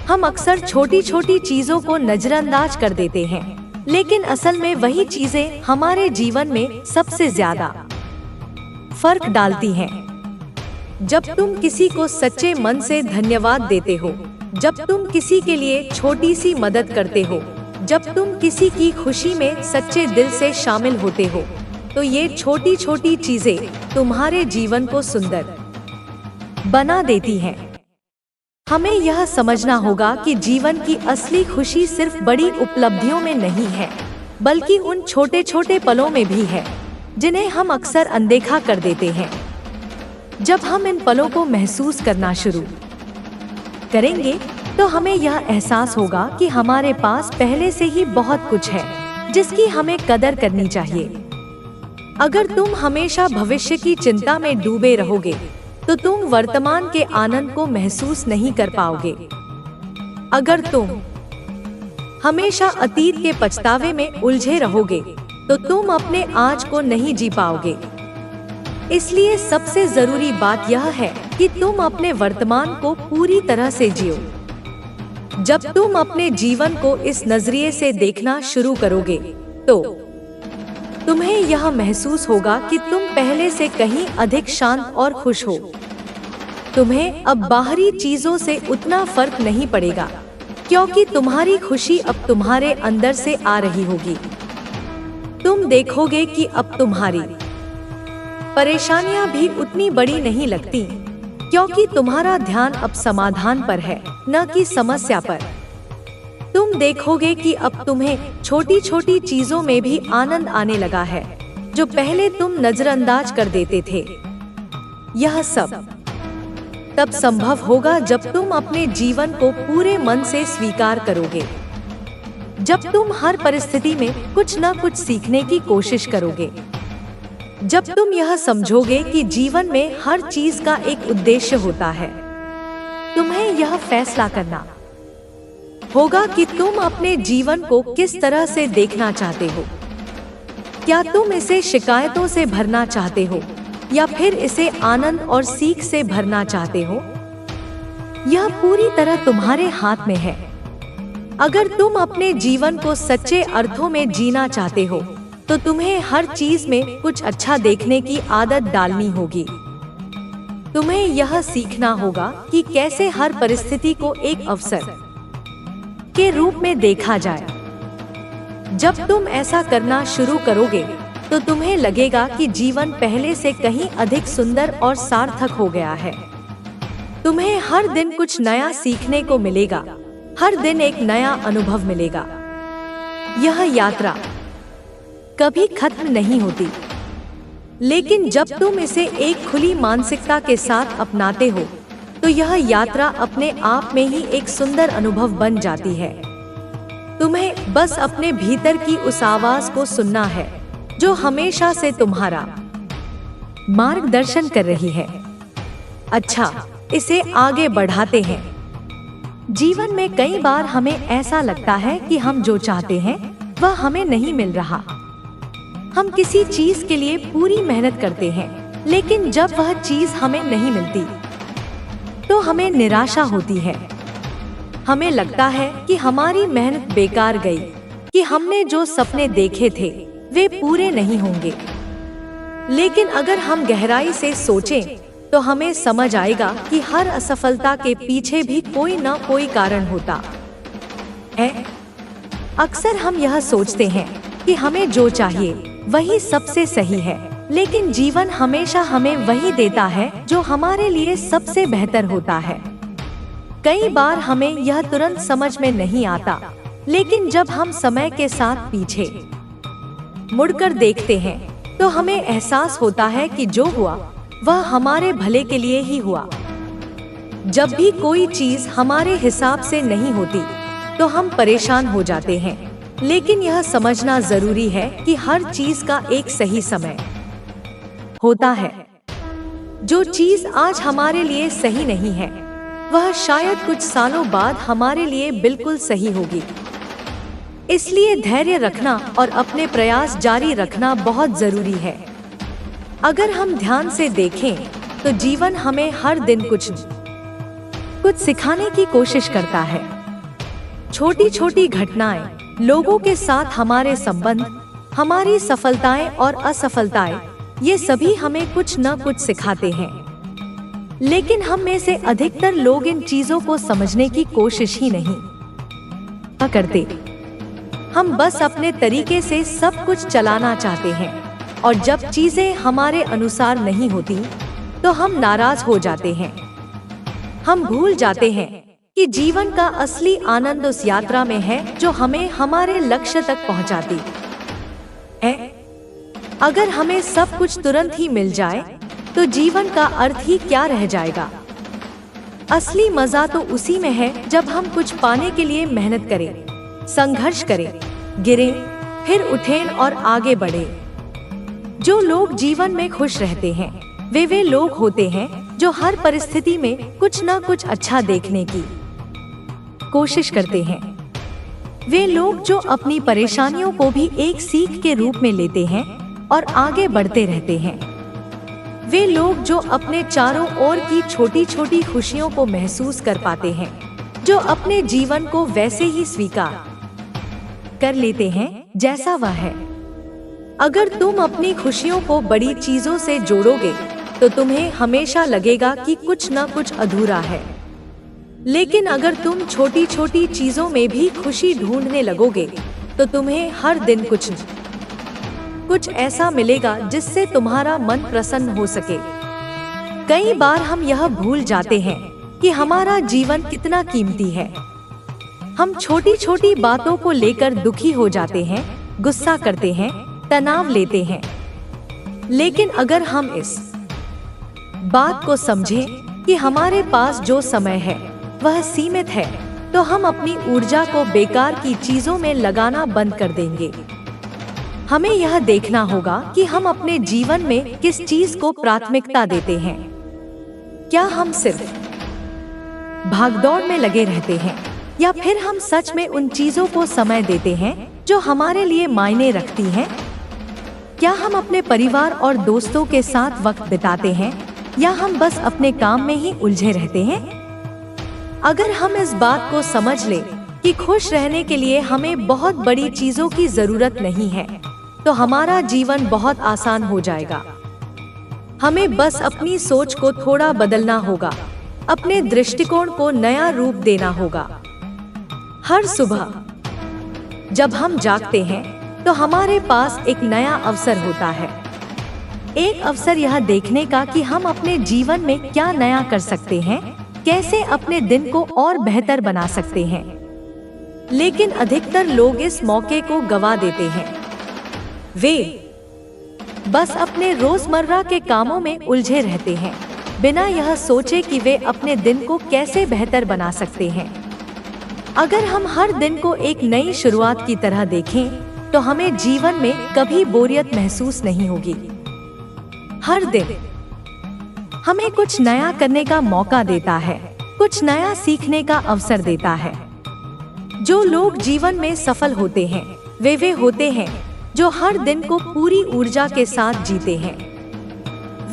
हम अक्सर छोटी छोटी चीजों को नजरअंदाज कर देते हैं, लेकिन असल में वही चीजें हमारे जीवन में सबसे ज्यादा फर्क डालती हैं। जब तुम किसी को सच्चे मन से धन्यवाद देते हो, जब तुम किसी के लिए छोटी सी मदद करते हो, जब तुम किसी की खुशी में सच्चे दिल से शामिल होते हो, तो ये छोटी छोटी चीजें तुम्हारे जीवन को सुंदर बना देती हैं। हमें यह समझना होगा कि जीवन की असली खुशी सिर्फ बड़ी उपलब्धियों में नहीं है, बल्कि उन छोटे छोटे पलों में भी है जिन्हें हम अक्सर अनदेखा कर देते हैं। जब हम इन पलों को महसूस करना शुरू करेंगे तो हमें यह एहसास होगा कि हमारे पास पहले से ही बहुत कुछ है जिसकी हमें कदर करनी चाहिए। अगर तुम हमेशा भविष्य की चिंता में डूबे रहोगे तो तुम वर्तमान के आनंद को महसूस नहीं कर पाओगे। अगर तुम हमेशा अतीत के पछतावे में उलझे रहोगे तो तुम अपने आज को नहीं जी पाओगे। इसलिए सबसे जरूरी बात यह है कि तुम अपने वर्तमान को पूरी तरह से जियो। जब तुम अपने जीवन को इस नजरिए से देखना शुरू करोगे तो तुम्हें यह महसूस होगा कि तुम पहले से कहीं अधिक शांत और खुश हो। तुम्हें अब बाहरी चीजों से उतना फर्क नहीं पड़ेगा, क्योंकि तुम्हारी खुशी अब तुम्हारे अंदर से आ रही होगी। तुम देखोगे कि अब तुम्हारी परेशानियां भी उतनी बड़ी नहीं लगती, क्योंकि तुम्हारा ध्यान अब समाधान पर है, न कि समस्या पर। तुम देखोगे कि अब तुम्हें छोटी छोटी चीजों में भी आनंद आने लगा है, जो पहले तुम नजरअंदाज कर देते थे। यह सब तब संभव होगा जब तुम अपने जीवन को पूरे मन से स्वीकार करोगे, जब तुम हर परिस्थिति में कुछ न कुछ सीखने की कोशिश करोगे, जब तुम यह समझोगे कि जीवन में हर चीज का एक उद्देश्य होता है। तुम्हें यह फैसला करना होगा कि तुम अपने जीवन को किस तरह से देखना चाहते हो। क्या तुम इसे शिकायतों से भरना चाहते हो या फिर इसे आनंद और सीख से भरना चाहते हो? यह पूरी तरह तुम्हारे हाथ में है। अगर तुम अपने जीवन को सच्चे अर्थों में जीना चाहते हो तो तुम्हें हर चीज में कुछ अच्छा देखने की आदत डालनी होगी। तुम्हें यह सीखना होगा कि कैसे हर परिस्थिति को एक अवसर के रूप में देखा जाए। जब तुम ऐसा करना शुरू करोगे तो तुम्हें लगेगा कि जीवन पहले से कहीं अधिक सुंदर और सार्थक हो गया है। तुम्हें हर दिन कुछ नया सीखने को मिलेगा, हर दिन एक नया अनुभव मिलेगा। यह यात्रा कभी खत्म नहीं होती, लेकिन जब तुम इसे एक खुली मानसिकता के साथ अपनाते हो तो यह यात्रा अपने आप में ही एक सुंदर अनुभव बन जाती है। तुम्हें बस अपने भीतर की उस आवाज को सुनना है जो हमेशा से तुम्हारा मार्गदर्शन कर रही है। अच्छा, इसे आगे बढ़ाते हैं। जीवन में कई बार हमें ऐसा लगता है कि हम जो चाहते हैं वह हमें नहीं मिल रहा। हम किसी चीज के लिए पूरी मेहनत करते हैं, लेकिन जब वह चीज हमें नहीं मिलती तो हमें निराशा होती है। हमें लगता है कि हमारी मेहनत बेकार गई, कि हमने जो सपने देखे थे वे पूरे नहीं होंगे। लेकिन अगर हम गहराई से सोचें तो हमें समझ आएगा कि हर असफलता के पीछे भी कोई न कोई कारण होता है। अक्सर हम यह सोचते हैं कि हमें जो चाहिए वही सबसे सही है, लेकिन जीवन हमेशा हमें वही देता है जो हमारे लिए सबसे बेहतर होता है। कई बार हमें यह तुरंत समझ में नहीं आता, लेकिन जब हम समय के साथ पीछे मुड़कर देखते हैं तो हमें एहसास होता है कि जो हुआ वह हमारे भले के लिए ही हुआ। जब भी कोई चीज हमारे हिसाब से नहीं होती तो हम परेशान हो जाते हैं, लेकिन यह समझना जरूरी है कि हर चीज का एक सही समय होता है। जो चीज आज हमारे लिए सही नहीं है वह शायद कुछ सालों बाद हमारे लिए बिल्कुल सही होगी। इसलिए धैर्य रखना और अपने प्रयास जारी रखना बहुत जरूरी है। अगर हम ध्यान से देखें तो जीवन हमें हर दिन कुछ सिखाने की कोशिश करता है। छोटी छोटी घटनाएं, लोगों के साथ हमारे संबंध, हमारी सफलताएं और असफलताएं, ये सभी हमें कुछ न कुछ सिखाते हैं। लेकिन हम में से अधिकतर लोग इन चीजों को समझने की कोशिश ही नहीं करते। हम बस अपने तरीके से सब कुछ चलाना चाहते हैं, और जब चीजें हमारे अनुसार नहीं होती तो हम नाराज हो जाते हैं। हम भूल जाते हैं कि जीवन का असली आनंद उस यात्रा में है जो हमें हमारे लक्ष्य तक पहुंचाती है। अगर हमें सब कुछ तुरंत ही मिल जाए तो जीवन का अर्थ ही क्या रह जाएगा। असली मजा तो उसी में है जब हम कुछ पाने के लिए मेहनत करें, संघर्ष करें, गिरें, फिर उठें और आगे बढ़ें। जो लोग जीवन में खुश रहते हैं वे लोग होते हैं जो हर परिस्थिति में कुछ न कुछ अच्छा देखने की कोशिश करते हैं। वे लोग जो अपनी परेशानियों को भी एक सीख के रूप में लेते हैं और आगे बढ़ते रहते हैं। वे लोग जो अपने चारों ओर की छोटी छोटी खुशियों को महसूस कर पाते हैं, जो अपने जीवन को वैसे ही स्वीकार कर लेते हैं जैसा वह है। अगर तुम अपनी खुशियों को बड़ी चीजों से जोड़ोगे तो तुम्हें हमेशा लगेगा कि कुछ न कुछ अधूरा है। लेकिन अगर तुम छोटी छोटी चीजों में भी खुशी ढूंढने लगोगे तो तुम्हें हर दिन कुछ ऐसा मिलेगा जिससे तुम्हारा मन प्रसन्न हो सके। कई बार हम यह भूल जाते हैं कि हमारा जीवन कितना कीमती है। हम छोटी छोटी बातों को लेकर दुखी हो जाते हैं, गुस्सा करते हैं, तनाव लेते हैं। लेकिन अगर हम इस बात को समझें कि हमारे पास जो समय है वह सीमित है, तो हम अपनी ऊर्जा को बेकार की चीजों में लगाना बंद कर देंगे। हमें यह देखना होगा कि हम अपने जीवन में किस चीज को प्राथमिकता देते हैं। क्या हम सिर्फ भागदौड़ में लगे रहते हैं, या फिर हम सच में उन चीजों को समय देते हैं जो हमारे लिए मायने रखती हैं? क्या हम अपने परिवार और दोस्तों के साथ वक्त बिताते हैं, या हम बस अपने काम में ही उलझे रहते हैं? अगर हम इस बात को समझ लें कि खुश रहने के लिए हमें बहुत बड़ी चीजों की जरूरत नहीं है, तो हमारा जीवन बहुत आसान हो जाएगा। हमें बस अपनी सोच को थोड़ा बदलना होगा, अपने दृष्टिकोण को नया रूप देना होगा। हर सुबह जब हम जागते हैं तो हमारे पास एक नया अवसर होता है। एक अवसर यह देखने का कि हम अपने जीवन में क्या नया कर सकते हैं, कैसे अपने दिन को और बेहतर बना सकते हैं। लेकिन अधिकतर लोग इस मौके को गवा देते हैं। वे बस अपने रोजमर्रा के कामों में उलझे रहते हैं, बिना यह सोचे कि वे अपने दिन को कैसे बेहतर बना सकते हैं। अगर हम हर दिन को एक नई शुरुआत की तरह देखें, तो हमें जीवन में कभी बोरियत महसूस नहीं होगी। हर दिन हमें कुछ नया करने का मौका देता है, कुछ नया सीखने का अवसर देता है। जो लोग जीवन में सफल होते हैं, वे होते हैं जो हर दिन को पूरी ऊर्जा के साथ जीते हैं।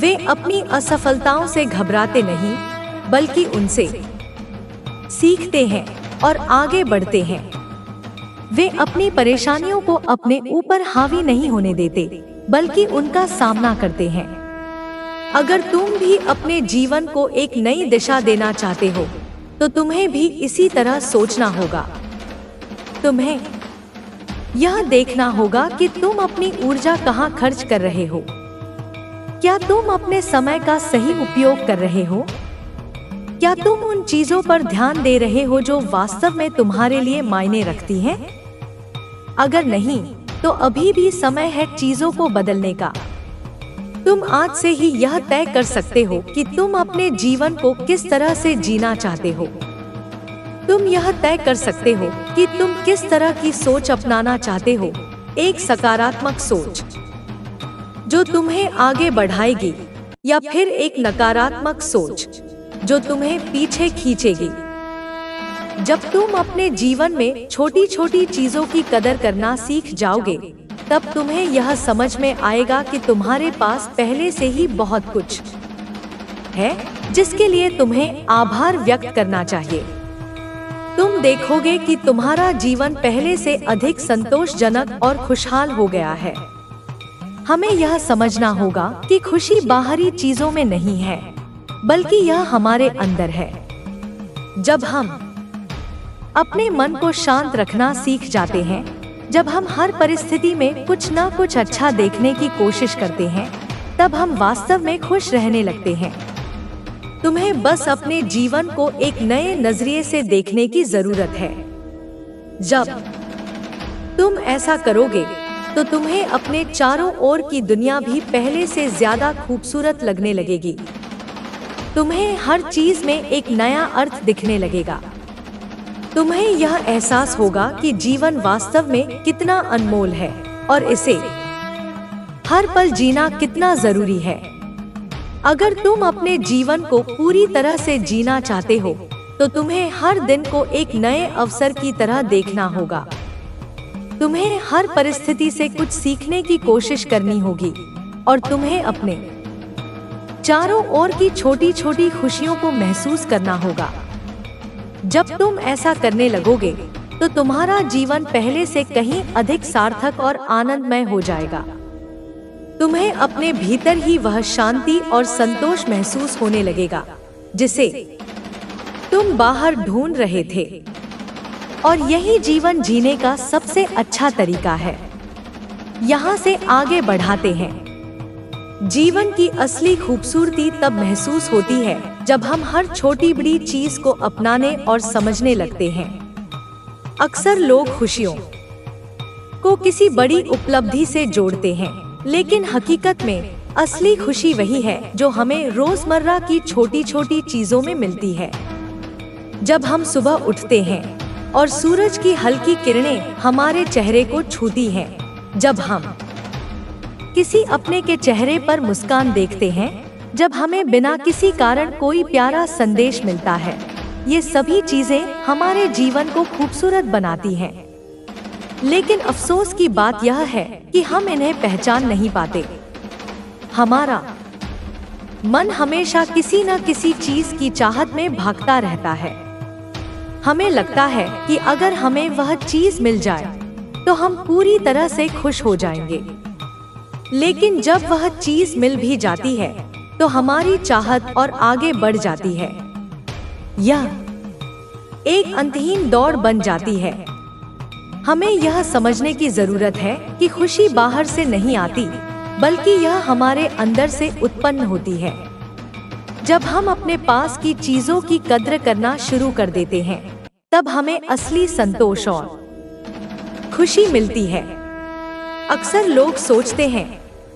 वे अपनी असफलताओं से घबराते नहीं, बल्कि उनसे सीखते हैं और आगे बढ़ते हैं। वे अपनी परेशानियों को अपने ऊपर हावी नहीं होने देते, बल्कि उनका सामना करते हैं। अगर तुम भी अपने जीवन को एक नई दिशा देना चाहते हो, तो तुम्हें भी इसी तरह सोचना होगा। तुम्हें यह देखना होगा कि तुम अपनी ऊर्जा कहाँ खर्च कर रहे हो। क्या तुम अपने समय का सही उपयोग कर रहे हो? क्या तुम उन चीजों पर ध्यान दे रहे हो जो वास्तव में तुम्हारे लिए मायने रखती हैं? अगर नहीं, तो अभी भी समय है चीजों को बदलने का। तुम आज से ही यह तय कर सकते हो कि तुम अपने जीवन को किस तरह से जीना चाहते हो। तुम यह तय कर सकते हो कि तुम किस तरह की सोच अपनाना चाहते हो। एक सकारात्मक सोच जो तुम्हें आगे बढ़ाएगी, या फिर एक नकारात्मक सोच जो तुम्हें पीछे खींचेगी। जब तुम अपने जीवन में छोटी छोटी चीजों की कदर करना सीख जाओगे, तब तुम्हें यह समझ में आएगा कि तुम्हारे पास पहले से ही बहुत कुछ है जिसके लिए तुम्हें आभार व्यक्त करना चाहिए। तुम देखोगे कि तुम्हारा जीवन पहले से अधिक संतोषजनक और खुशहाल हो गया है। हमें यह समझना होगा कि खुशी बाहरी चीजों में नहीं है, बल्कि यह हमारे अंदर है। जब हम अपने मन को शांत रखना सीख जाते हैं, जब हम हर परिस्थिति में कुछ न कुछ अच्छा देखने की कोशिश करते हैं, तब हम वास्तव में खुश रहने लगते हैं। तुम्हें बस अपने जीवन को एक नए नजरिए से देखने की जरूरत है। जब तुम ऐसा करोगे, तो तुम्हें अपने चारों ओर की दुनिया भी पहले से ज्यादा खूबसूरत लगने लगेगी। तुम्हें हर चीज में एक नया अर्थ दिखने लगेगा। तुम्हें यह एहसास होगा कि जीवन वास्तव में कितना अनमोल है और इसे हर पल जीना कितना जरूरी है। अगर तुम अपने जीवन को पूरी तरह से जीना चाहते हो, तो तुम्हें हर दिन को एक नए अवसर की तरह देखना होगा। तुम्हें हर परिस्थिति से कुछ सीखने की कोशिश करनी होगी, और तुम्हें अपने चारों ओर की छोटी छोटी खुशियों को महसूस करना होगा। जब तुम ऐसा करने लगोगे, तो तुम्हारा जीवन पहले से कहीं अधिक सार्थक और आनंदमय हो जाएगा। तुम्हें अपने भीतर ही वह शांति और संतोष महसूस होने लगेगा जिसे तुम बाहर ढूंढ रहे थे। और यही जीवन जीने का सबसे अच्छा तरीका है। यहाँ से आगे बढ़ाते हैं। जीवन की असली खूबसूरती तब महसूस होती है जब हम हर छोटी बड़ी चीज को अपनाने और समझने लगते हैं। अक्सर लोग खुशियों को किसी बड़ी उपलब्धि से जोड़ते हैं, लेकिन हकीकत में असली खुशी वही है जो हमें रोजमर्रा की छोटी छोटी चीजों में मिलती है। जब हम सुबह उठते हैं और सूरज की हल्की किरणें हमारे चेहरे को छूती हैं, जब हम किसी अपने के चेहरे पर मुस्कान देखते हैं, जब हमें बिना किसी कारण कोई प्यारा संदेश मिलता है, ये सभी चीजें हमारे जीवन को खूबसूरत बनाती हैं। लेकिन अफसोस की बात यह है कि हम इन्हें पहचान नहीं पाते। हमारा मन हमेशा किसी न किसी चीज की चाहत में भागता रहता है। हमें लगता है कि अगर हमें वह चीज मिल जाए तो हम पूरी तरह से खुश हो जाएंगे। लेकिन जब वह चीज मिल भी जाती है तो हमारी चाहत और आगे बढ़ जाती है। यह एक अंतहीन दौड़ बन जाती है। हमें यह समझने की जरूरत है कि खुशी बाहर से नहीं आती, बल्कि यह हमारे अंदर से उत्पन्न होती है। जब हम अपने पास की चीजों की कद्र करना शुरू कर देते हैं, तब हमें असली संतोष और खुशी मिलती है। अक्सर लोग सोचते हैं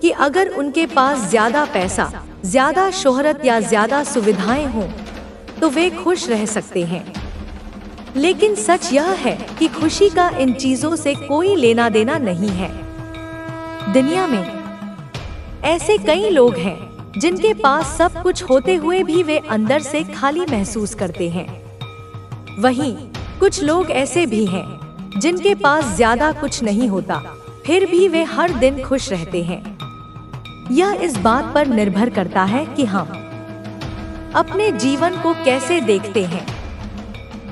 कि अगर उनके पास ज्यादा पैसा, ज्यादा शोहरत या ज्यादा सुविधाएं हों, तो वे खुश रह सकते हैं। लेकिन सच यह है कि खुशी का इन चीजों से कोई लेना देना नहीं है। दुनिया में ऐसे कई लोग हैं जिनके पास सब कुछ होते हुए भी वे अंदर से खाली महसूस करते हैं। वहीं कुछ लोग ऐसे भी हैं जिनके पास ज्यादा कुछ नहीं होता, फिर भी वे हर दिन खुश रहते हैं। यह इस बात पर निर्भर करता है कि हम अपने जीवन को कैसे देखते हैं।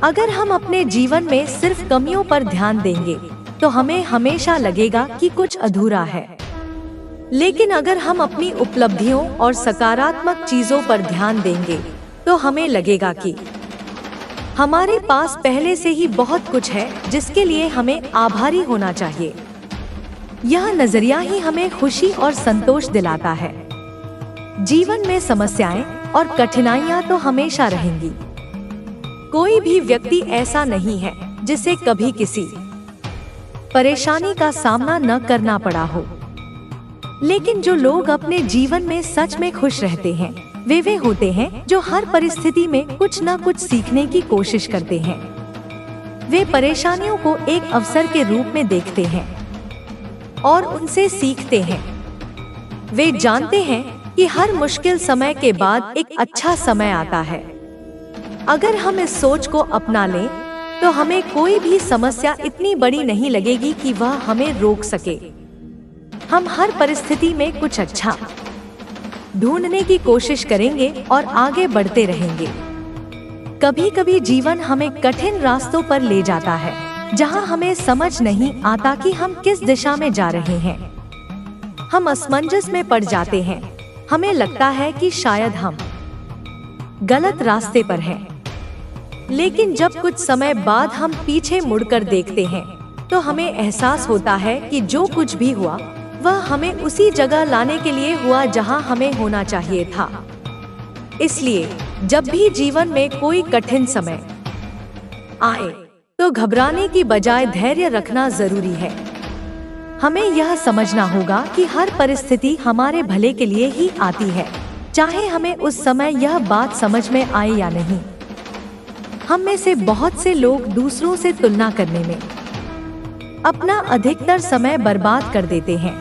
अगर हम अपने जीवन में सिर्फ कमियों पर ध्यान देंगे तो हमें हमेशा लगेगा कि कुछ अधूरा है। लेकिन अगर हम अपनी उपलब्धियों और सकारात्मक चीजों पर ध्यान देंगे तो हमें लगेगा कि हमारे पास पहले से ही बहुत कुछ है जिसके लिए हमें आभारी होना चाहिए। यह नजरिया ही हमें खुशी और संतोष दिलाता है। जीवन में समस्याएं और कठिनाइयां तो हमेशा रहेंगी। कोई भी व्यक्ति ऐसा नहीं है जिसे कभी किसी परेशानी का सामना न करना पड़ा हो। लेकिन जो लोग अपने जीवन में सच में खुश रहते हैं, वे होते हैं जो हर परिस्थिति में कुछ न कुछ सीखने की कोशिश करते हैं। वे परेशानियों को एक अवसर के रूप में देखते हैं और उनसे सीखते हैं। वे जानते हैं कि हर मुश्किल समय के बाद एक अच्छा समय आता है। अगर हम इस सोच को अपना लें तो हमें कोई भी समस्या इतनी बड़ी नहीं लगेगी कि वह हमें रोक सके। हम हर परिस्थिति में कुछ अच्छा ढूंढने की कोशिश करेंगे और आगे बढ़ते रहेंगे। कभी कभी जीवन हमें कठिन रास्तों पर ले जाता है, जहां हमें समझ नहीं आता कि हम किस दिशा में जा रहे हैं। हम असमंजस में पड़ जाते हैं। हमें लगता है कि शायद हम गलत रास्ते पर हैं। लेकिन जब कुछ समय बाद हम पीछे मुड़कर देखते हैं तो हमें एहसास होता है कि जो कुछ भी हुआ वह हमें उसी जगह लाने के लिए हुआ जहां हमें होना चाहिए था। इसलिए जब भी जीवन में कोई कठिन समय आए तो घबराने की बजाय धैर्य रखना जरूरी है। हमें यह समझना होगा कि हर परिस्थिति हमारे भले के लिए ही आती है, चाहे हमें उस समय यह बात समझ में आए या नहीं। हम में से बहुत से लोग दूसरों से तुलना करने में अपना अधिकतर समय बर्बाद कर देते हैं।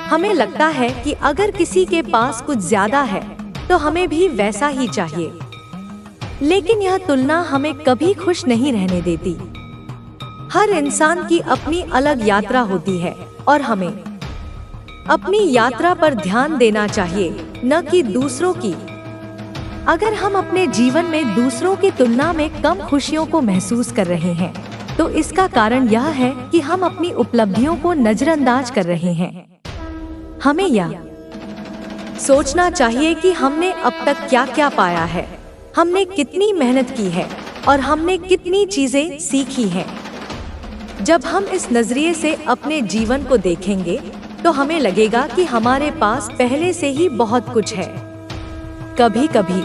हमें लगता है कि अगर किसी के पास कुछ ज्यादा है तो हमें भी वैसा ही चाहिए। लेकिन यह तुलना हमें कभी खुश नहीं रहने देती। हर इंसान की अपनी अलग यात्रा होती है और हमें अपनी यात्रा पर ध्यान देना चाहिए, न कि दूसरों की। अगर हम अपने जीवन में दूसरों की तुलना में कम खुशियों को महसूस कर रहे हैं तो इसका कारण यह है कि हम अपनी उपलब्धियों को नजरअंदाज कर रहे हैं। हमें यह सोचना चाहिए कि हमने अब तक क्या क्या पाया है, हमने कितनी मेहनत की है और हमने कितनी चीजें सीखी हैं। जब हम इस नजरिए से अपने जीवन को देखेंगे तो हमें लगेगा कि हमारे पास पहले से ही बहुत कुछ है। कभी कभी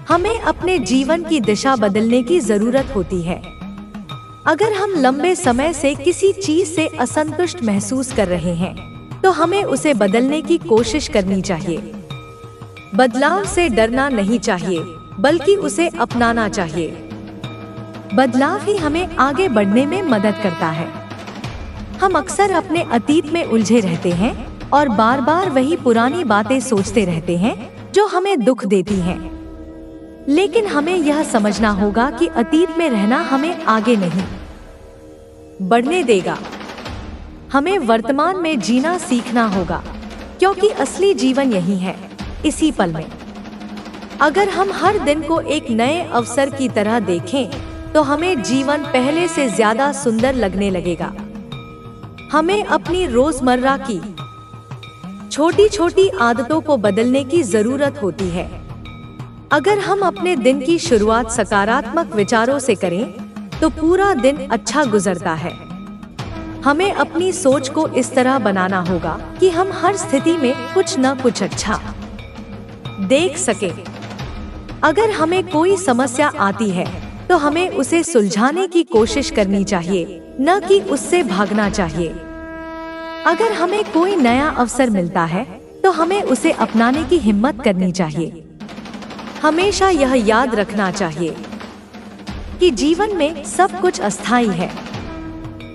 हमें अपने जीवन की दिशा बदलने की जरूरत होती है। अगर हम लंबे समय से किसी चीज से असंतुष्ट महसूस कर रहे हैं तो हमें उसे बदलने की कोशिश करनी चाहिए। बदलाव से डरना नहीं चाहिए, बल्कि उसे अपनाना चाहिए। बदलाव ही हमें आगे बढ़ने में मदद करता है। हम अक्सर अपने अतीत में उलझे रहते हैं और बार बार वही पुरानी बातें सोचते रहते हैं जो हमें दुख देती हैं। लेकिन हमें यह समझना होगा कि अतीत में रहना हमें आगे नहीं बढ़ने देगा। हमें वर्तमान में जीना सीखना होगा, क्योंकि असली जीवन यही है, इसी पल में। अगर हम हर दिन को एक नए अवसर की तरह देखें, तो हमें जीवन पहले से ज्यादा सुंदर लगने लगेगा। हमें अपनी रोजमर्रा की छोटी छोटी आदतों को बदलने की जरूरत होती है। अगर हम अपने दिन की शुरुआत सकारात्मक विचारों से करें, तो पूरा दिन अच्छा गुजरता है। हमें अपनी सोच को इस तरह बनाना होगा कि हम हर स्थिति में कुछ न कुछ अच्छा देख सके। अगर हमें कोई समस्या आती है, तो हमें उसे सुलझाने की कोशिश करनी चाहिए, न कि उससे भागना चाहिए। अगर हमें कोई नया अवसर मिलता है, तो हमें उसे अपनाने की हिम्मत करनी चाहिए। हमेशा यह याद रखना चाहिए कि जीवन में सब कुछ अस्थायी है।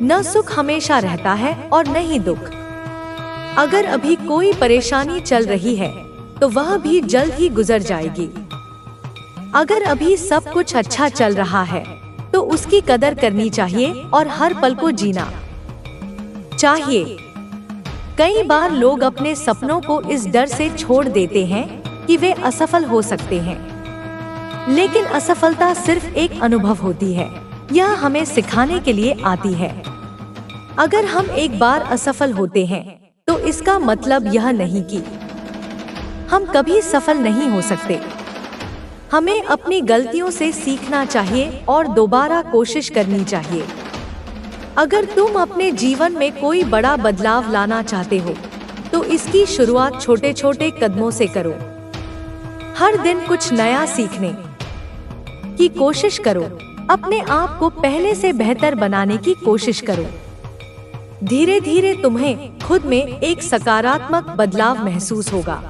न सुख हमेशा रहता है और न ही दुख। अगर अभी कोई परेशानी चल रही है, तो वह भी जल्द ही गुजर जाएगी। अगर अभी सब कुछ अच्छा चल रहा है, तो उसकी कदर करनी चाहिए और हर पल को जीना चाहिए। कई बार लोग अपने सपनों को इस डर से छोड़ देते हैं कि वे असफल हो सकते हैं। लेकिन असफलता सिर्फ एक अनुभव होती है, यह हमें सिखाने के लिए आती है। अगर हम एक बार असफल होते हैं, तो इसका मतलब यह नहीं कि हम कभी सफल नहीं हो सकते। हमें अपनी गलतियों से सीखना चाहिए और दोबारा कोशिश करनी चाहिए। अगर तुम अपने जीवन में कोई बड़ा बदलाव लाना चाहते हो, तो इसकी शुरुआत छोटे छोटे कदमों से करो। हर दिन कुछ नया सीखने की कोशिश करो। अपने आप को पहले से बेहतर बनाने की कोशिश करो। धीरे धीरे तुम्हें खुद में एक सकारात्मक बदलाव महसूस होगा।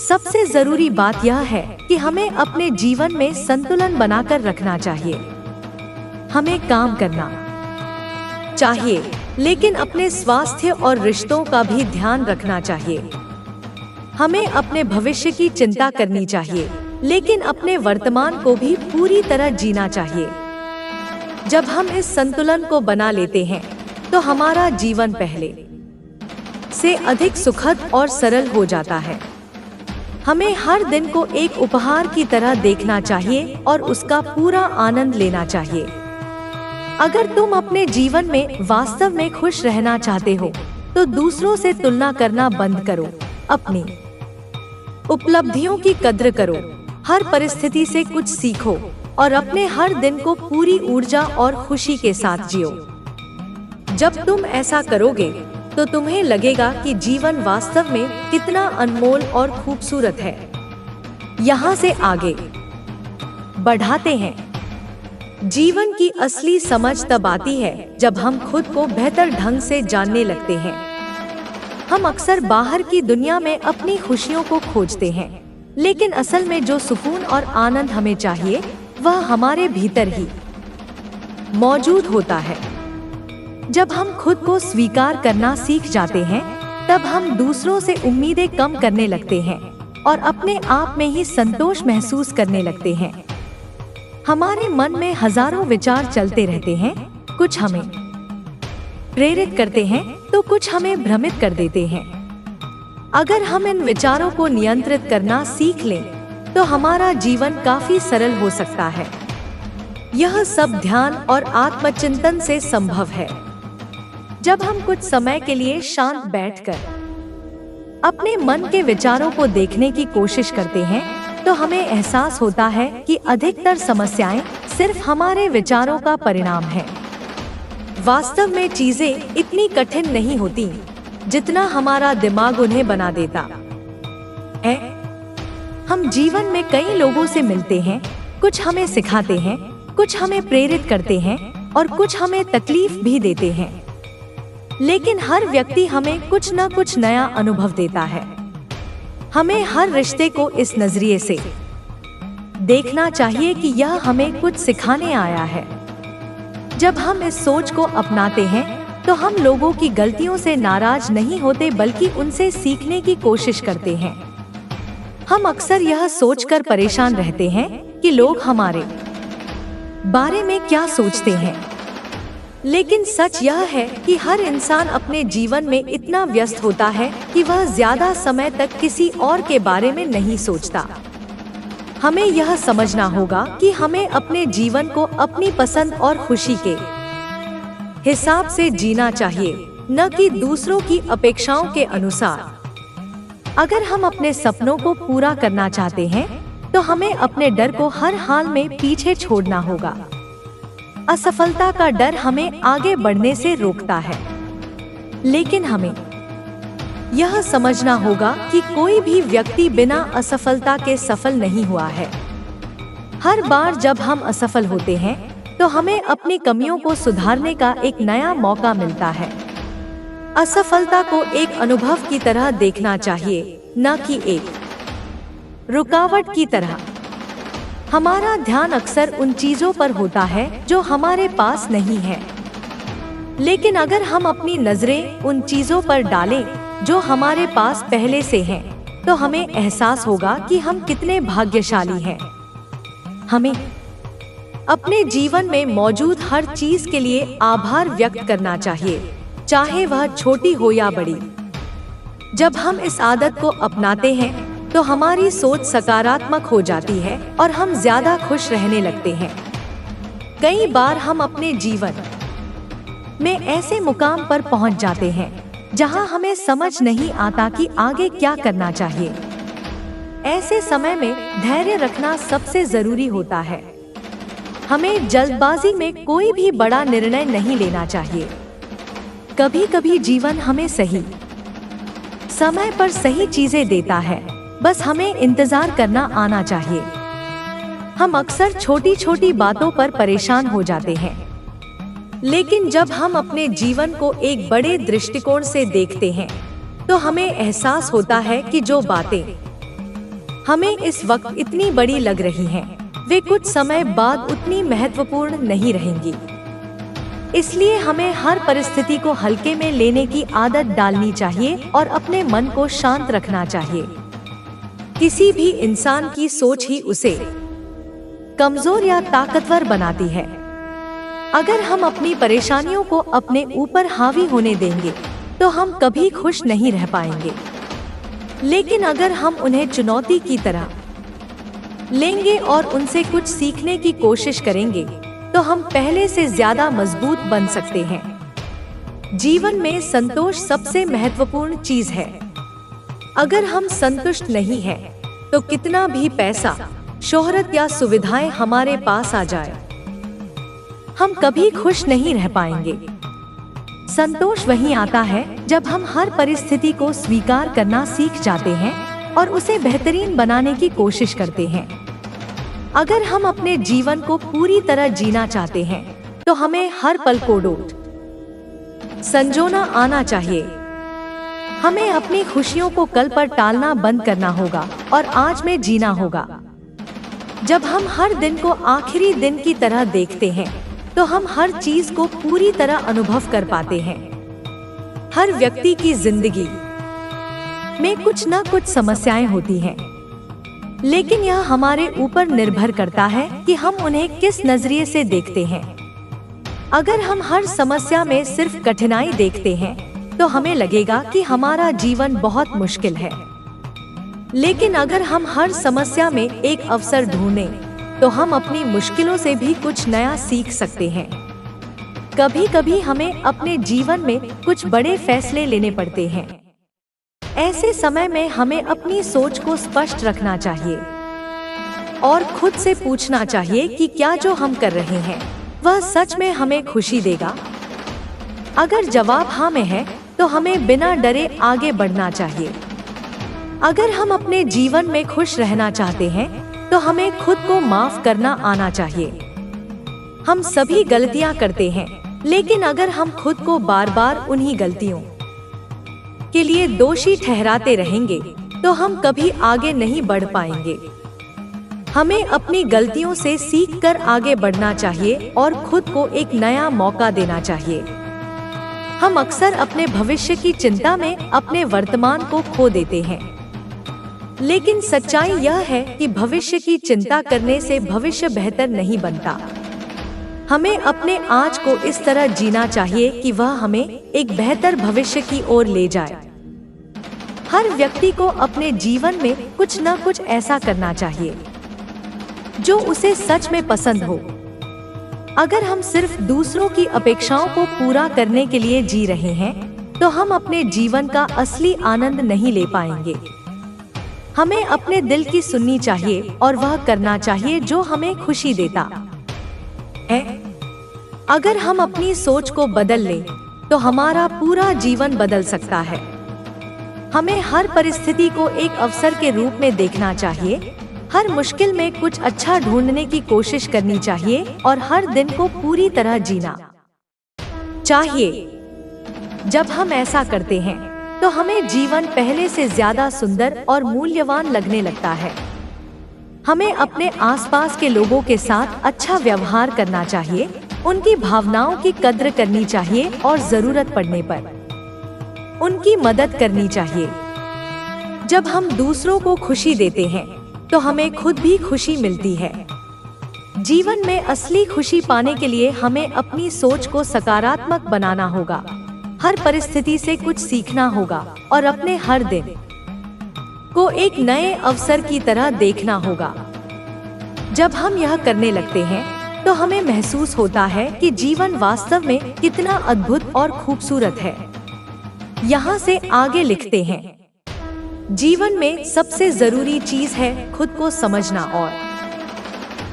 सबसे जरूरी बात यह है कि हमें अपने जीवन में संतुलन बनाकर रखना चाहिए। हमें काम करना चाहिए, लेकिन अपने स्वास्थ्य और रिश्तों का भी ध्यान रखना चाहिए। हमें अपने भविष्य की चिंता करनी चाहिए, लेकिन अपने वर्तमान को भी पूरी तरह जीना चाहिए। जब हम इस संतुलन को बना लेते हैं, तो हमारा जीवन पहले से अधिक सुखद और सरल हो जाता है। हमें हर दिन को एक उपहार की तरह देखना चाहिए और उसका पूरा आनंद लेना चाहिए। अगर तुम अपने जीवन में वास्तव में खुश रहना चाहते हो, तो दूसरों से तुलना करना बंद करो। अपनी उपलब्धियों की कद्र करो। हर परिस्थिति से कुछ सीखो और अपने हर दिन को पूरी ऊर्जा और खुशी के साथ जियो। जब तुम ऐसा करोगे, तो तुम्हें लगेगा कि जीवन वास्तव में कितना अनमोल और खूबसूरत है। यहाँ से आगे बढ़ाते हैं। जीवन की असली समझ तब आती है जब हम खुद को बेहतर ढंग से जानने लगते हैं। हम अक्सर बाहर की दुनिया में अपनी खुशियों को खोजते हैं, लेकिन असल में जो सुकून और आनंद हमें चाहिए, वह हमारे भीतर ही मौजूद होता है। जब हम खुद को स्वीकार करना सीख जाते हैं, तब हम दूसरों से उम्मीदें कम करने लगते हैं और अपने आप में ही संतोष महसूस करने लगते हैं। हमारे मन में हजारों विचार चलते रहते हैं। कुछ हमें प्रेरित करते हैं, तो कुछ हमें भ्रमित कर देते हैं। अगर हम इन विचारों को नियंत्रित करना सीख लें, तो हमारा जीवन काफी सरल हो सकता है। यह सब ध्यान और आत्मचिंतन से संभव है। जब हम कुछ समय के लिए शांत बैठकर अपने मन के विचारों को देखने की कोशिश करते हैं, तो हमें एहसास होता है कि अधिकतर समस्याएं सिर्फ हमारे विचारों का परिणाम है। वास्तव में चीजें इतनी कठिन नहीं होती जितना हमारा दिमाग उन्हें बना देता है। हम जीवन में कई लोगों से मिलते हैं, कुछ हमें सिखाते हैं, कुछ हमें प्रेरित करते हैं और कुछ हमें तकलीफ भी देते हैं। लेकिन हर व्यक्ति हमें कुछ न कुछ नया अनुभव देता है। हमें हर रिश्ते को इस नजरिए से देखना चाहिए कि यह हमें कुछ सिखाने आया है। जब हम इस सोच को अपनाते हैं तो हम लोगों की गलतियों से नाराज नहीं होते बल्कि उनसे सीखने की कोशिश करते हैं। हम अक्सर यह सोचकर परेशान रहते हैं कि लोग हमारे बारे में क्या सोचते हैं, लेकिन सच यह है कि हर इंसान अपने जीवन में इतना व्यस्त होता है कि वह ज्यादा समय तक किसी और के बारे में नहीं सोचता। हमें यह समझना होगा कि हमें अपने जीवन को अपनी पसंद और खुशी के हिसाब से जीना चाहिए, न कि दूसरों की अपेक्षाओं के अनुसार। अगर हम अपने सपनों को पूरा करना चाहते हैं तो हमें अपने डर को हर हाल में पीछे छोड़ना होगा। असफलता का डर हमें आगे बढ़ने से रोकता है, लेकिन हमें यह समझना होगा कि कोई भी व्यक्ति बिना असफलता के सफल नहीं हुआ है। हर बार जब हम असफल होते हैं तो हमें अपनी कमियों को सुधारने का एक नया मौका मिलता है। असफलता को एक अनुभव की तरह देखना चाहिए, न कि एक रुकावट की तरह। हमारा ध्यान अक्सर उन चीजों पर होता है जो हमारे पास नहीं है, लेकिन अगर हम अपनी नजरें उन चीजों पर डालें जो हमारे पास पहले से हैं, तो हमें एहसास होगा कि हम कितने भाग्यशाली हैं। हमें अपने जीवन में मौजूद हर चीज के लिए आभार व्यक्त करना चाहिए, चाहे वह छोटी हो या बड़ी। जब हम इस आदत को अपनाते हैं तो हमारी सोच सकारात्मक हो जाती है और हम ज्यादा खुश रहने लगते हैं। कई बार हम अपने जीवन में ऐसे मुकाम पर पहुंच जाते हैं जहां हमें समझ नहीं आता कि आगे क्या करना चाहिए। ऐसे समय में धैर्य रखना सबसे जरूरी होता है। हमें जल्दबाजी में कोई भी बड़ा निर्णय नहीं लेना चाहिए। कभी कभी जीवन हमें सही समय पर सही चीजें देता है, बस हमें इंतजार करना आना चाहिए। हम अक्सर छोटी छोटी बातों पर परेशान हो जाते हैं, लेकिन जब हम अपने जीवन को एक बड़े दृष्टिकोण से देखते हैं तो हमें एहसास होता है कि जो बातें हमें इस वक्त इतनी बड़ी लग रही हैं, वे कुछ समय बाद उतनी महत्वपूर्ण नहीं रहेंगी। इसलिए हमें हर परिस्थिति को हल्के में लेने की आदत डालनी चाहिए और अपने मन को शांत रखना चाहिए। किसी भी इंसान की सोच ही उसे कमजोर या ताकतवर बनाती है। अगर हम अपनी परेशानियों को अपने ऊपर हावी होने देंगे तो हम कभी खुश नहीं रह पाएंगे, लेकिन अगर हम उन्हें चुनौती की तरह लेंगे और उनसे कुछ सीखने की कोशिश करेंगे तो हम पहले से ज्यादा मजबूत बन सकते हैं। जीवन में संतोष सबसे महत्वपूर्ण चीज है। अगर हम संतुष्ट नहीं हैं, तो कितना भी पैसा, शोहरत या सुविधाएं हमारे पास आ जाए, हम कभी खुश नहीं रह पाएंगे। संतोष वहीं आता है जब हम हर परिस्थिति को स्वीकार करना सीख जाते हैं और उसे बेहतरीन बनाने की कोशिश करते हैं। अगर हम अपने जीवन को पूरी तरह जीना चाहते हैं तो हमें हर पल को डोट संजोना आना चाहिए। हमें अपनी खुशियों को कल पर टालना बंद करना होगा और आज में जीना होगा। जब हम हर दिन को आखिरी दिन की तरह देखते हैं तो हम हर चीज को पूरी तरह अनुभव कर पाते हैं। हर व्यक्ति की जिंदगी में कुछ न कुछ समस्याएं होती हैं, लेकिन यह हमारे ऊपर निर्भर करता है कि हम उन्हें किस नजरिए से देखते हैं। अगर हम हर समस्या में सिर्फ कठिनाई देखते हैं तो हमें लगेगा कि हमारा जीवन बहुत मुश्किल है, लेकिन अगर हम हर समस्या में एक अवसर ढूंढें तो हम अपनी मुश्किलों से भी कुछ नया सीख सकते हैं। कभी कभी हमें अपने जीवन में कुछ बड़े फैसले लेने पड़ते हैं। ऐसे समय में हमें अपनी सोच को स्पष्ट रखना चाहिए और खुद से पूछना चाहिए कि क्या जो हम कर रहे हैं वह सच में हमें खुशी देगा। अगर जवाब हाँ में है तो हमें बिना डरे आगे बढ़ना चाहिए। अगर हम अपने जीवन में खुश रहना चाहते हैं तो हमें खुद को माफ करना आना चाहिए। हम सभी गलतियां करते हैं, लेकिन अगर हम खुद को बार बार उन्हीं गलतियों के लिए दोषी ठहराते रहेंगे तो हम कभी आगे नहीं बढ़ पाएंगे। हमें अपनी गलतियों से सीखकर आगे बढ़ना चाहिए और खुद को एक नया मौका देना चाहिए। हम अक्सर अपने भविष्य की चिंता में अपने वर्तमान को खो देते हैं, लेकिन सच्चाई यह है कि भविष्य की चिंता करने से भविष्य बेहतर नहीं बनता। हमें अपने आज को इस तरह जीना चाहिए कि वह हमें एक बेहतर भविष्य की ओर ले जाए। हर व्यक्ति को अपने जीवन में कुछ न कुछ ऐसा करना चाहिए जो उसे सच में पसंद हो। अगर हम सिर्फ दूसरों की अपेक्षाओं को पूरा करने के लिए जी रहे हैं, तो हम अपने जीवन का असली आनंद नहीं ले पाएंगे। हमें अपने दिल की सुननी चाहिए और वह करना चाहिए जो हमें खुशी देता है। अगर हम अपनी सोच को बदल लें, तो हमारा पूरा जीवन बदल सकता है। हमें हर परिस्थिति को एक अवसर के रूप में देखना चाहिए, हर मुश्किल में कुछ अच्छा ढूंढने की कोशिश करनी चाहिए और हर दिन को पूरी तरह जीना चाहिए। जब हम ऐसा करते हैं, तो हमें जीवन पहले से ज्यादा सुंदर और मूल्यवान लगने लगता है। हमें अपने आसपास के लोगों के साथ अच्छा व्यवहार करना चाहिए, उनकी भावनाओं की कद्र करनी चाहिए और जरूरत पड़ने पर उनकी मदद करनी चाहिए। जब हम दूसरों को खुशी देते हैं, तो हमें खुद भी खुशी मिलती है। जीवन में असली खुशी पाने के लिए हमें अपनी सोच को सकारात्मक बनाना होगा, हर परिस्थिति से कुछ सीखना होगा और अपने हर दिन को एक नए अवसर की तरह देखना होगा। जब हम यह करने लगते हैं, तो हमें महसूस होता है कि जीवन वास्तव में कितना अद्भुत और खूबसूरत है। यहाँ से आगे लिखते हैं, जीवन में सबसे जरूरी चीज है खुद को समझना और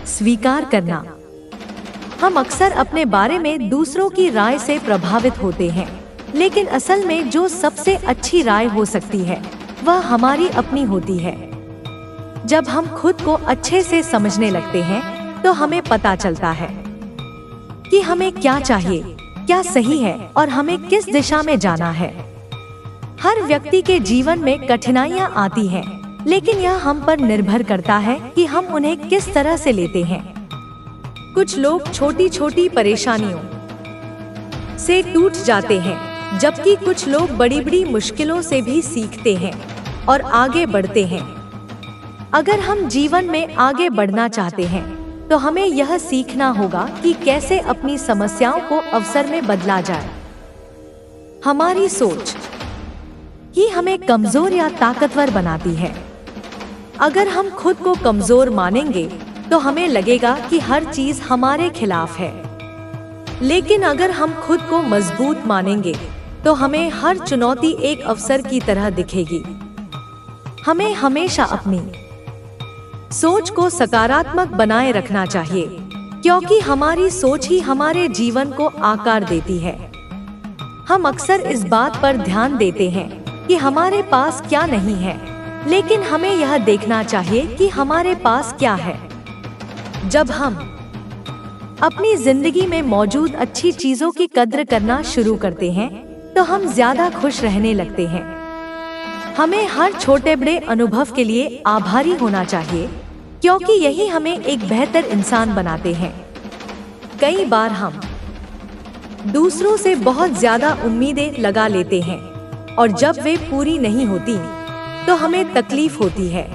स्वीकार करना। हम अक्सर अपने बारे में दूसरों की राय से प्रभावित होते हैं, लेकिन असल में जो सबसे अच्छी राय हो सकती है, वह हमारी अपनी होती है। जब हम खुद को अच्छे से समझने लगते हैं, तो हमें पता चलता है कि हमें क्या चाहिए, क्या सही है और हमें किस दिशा में जाना है। हर व्यक्ति के जीवन में कठिनाइयाँ आती हैं, लेकिन यह हम पर निर्भर करता है कि हम उन्हें किस तरह से लेते हैं। कुछ लोग छोटी छोटी परेशानियों से टूट जाते हैं, जबकि कुछ लोग बड़ी बड़ी मुश्किलों से भी सीखते हैं और आगे बढ़ते हैं। अगर हम जीवन में आगे बढ़ना चाहते हैं, तो हमें यह सीखना होगा कि कैसे अपनी समस्याओं को अवसर में बदला जाए। हमारी सोच ही हमें कमजोर या ताकतवर बनाती है। अगर हम खुद को कमजोर मानेंगे, तो हमें लगेगा कि हर चीज हमारे खिलाफ है। लेकिन अगर हम खुद को मजबूत मानेंगे, तो हमें हर चुनौती एक अवसर की तरह दिखेगी। हमें हमेशा अपनी सोच को सकारात्मक बनाए रखना चाहिए, क्योंकि हमारी सोच ही हमारे जीवन को आकार देती है। हम अक्सर इस बात पर ध्यान देते हैं कि हमारे पास क्या नहीं है, लेकिन हमें यह देखना चाहिए कि हमारे पास क्या है। जब हम अपनी जिंदगी में मौजूद अच्छी चीजों की कद्र करना शुरू करते हैं, तो हम ज्यादा खुश रहने लगते हैं। हमें हर छोटे बड़े अनुभव के लिए आभारी होना चाहिए, क्योंकि यही हमें एक बेहतर इंसान बनाते हैं। कई बार हम दूसरों से बहुत ज्यादा उम्मीदें लगा लेते हैं, और जब वे पूरी नहीं होती, तो हमें तकलीफ होती है।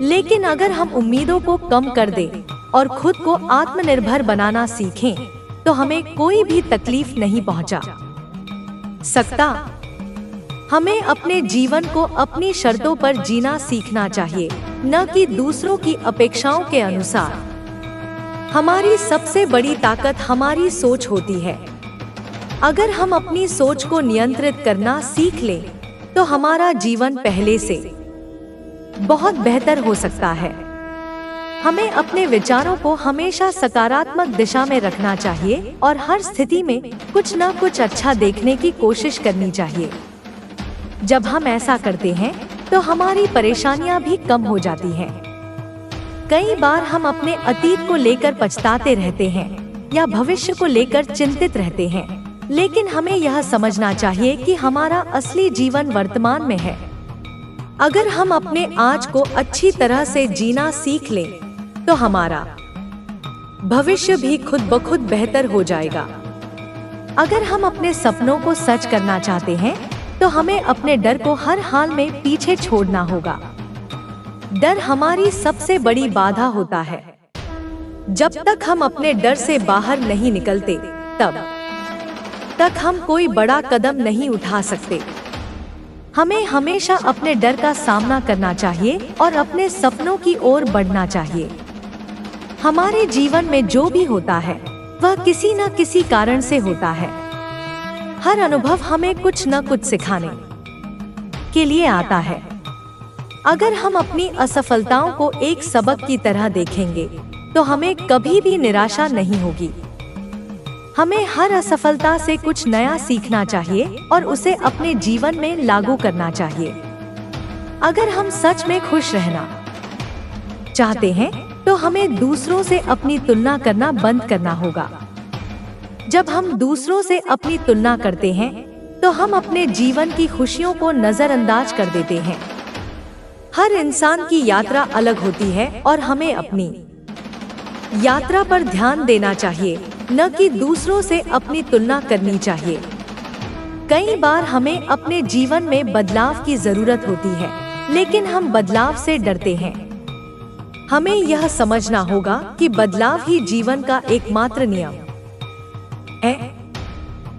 लेकिन अगर हम उम्मीदों को कम कर दें और खुद को आत्मनिर्भर बनाना सीखें, तो हमें कोई भी तकलीफ नहीं पहुंचा सकता। हमें अपने जीवन को अपनी शर्तों पर जीना सीखना चाहिए, न कि दूसरों की अपेक्षाओं के अनुसार। हमारी सबसे बड़ी ताकत हमारी सोच होती है। अगर हम अपनी सोच को नियंत्रित करना सीख लें, तो हमारा जीवन पहले से बहुत बेहतर हो सकता है। हमें अपने विचारों को हमेशा सकारात्मक दिशा में रखना चाहिए और हर स्थिति में कुछ न कुछ अच्छा देखने की कोशिश करनी चाहिए। जब हम ऐसा करते हैं, तो हमारी परेशानियां भी कम हो जाती हैं। कई बार हम अपने अतीत को लेकर पछताते रहते हैं, या भविष्य को लेकर चिंतित रहते हैं, लेकिन हमें यह समझना चाहिए कि हमारा असली जीवन वर्तमान में है। अगर हम अपने आज को अच्छी तरह से जीना सीख लें, तो हमारा भविष्य भी खुद ब खुद बेहतर हो जाएगा। अगर हम अपने सपनों को सच करना चाहते हैं, तो हमें अपने डर को हर हाल में पीछे छोड़ना होगा। डर हमारी सबसे बड़ी बाधा होता है। जब तक हम अपने डर से बाहर नहीं निकलते, तब तक हम कोई बड़ा कदम नहीं उठा सकते। हमें हमेशा अपने डर का सामना करना चाहिए और अपने सपनों की ओर बढ़ना चाहिए। हमारे जीवन में जो भी होता है, वह किसी न किसी कारण से होता है। हर अनुभव हमें कुछ न कुछ सिखाने के लिए आता है। अगर हम अपनी असफलताओं को एक सबक की तरह देखेंगे, तो हमें कभी भी निराशा नहीं होगी। हमें हर असफलता से कुछ नया सीखना चाहिए और उसे अपने जीवन में लागू करना चाहिए। अगर हम सच में खुश रहना चाहते हैं, तो हमें दूसरों से अपनी तुलना करना बंद करना होगा। जब हम दूसरों से अपनी तुलना करते हैं, तो हम अपने जीवन की खुशियों को नजरअंदाज कर देते हैं। हर इंसान की यात्रा अलग होती है और हमें अपनी यात्रा पर ध्यान देना चाहिए, न कि दूसरों से अपनी तुलना करनी चाहिए। कई बार हमें अपने जीवन में बदलाव की जरूरत होती है, लेकिन हम बदलाव से डरते हैं। हमें यह समझना होगा कि बदलाव ही जीवन का एकमात्र नियम है।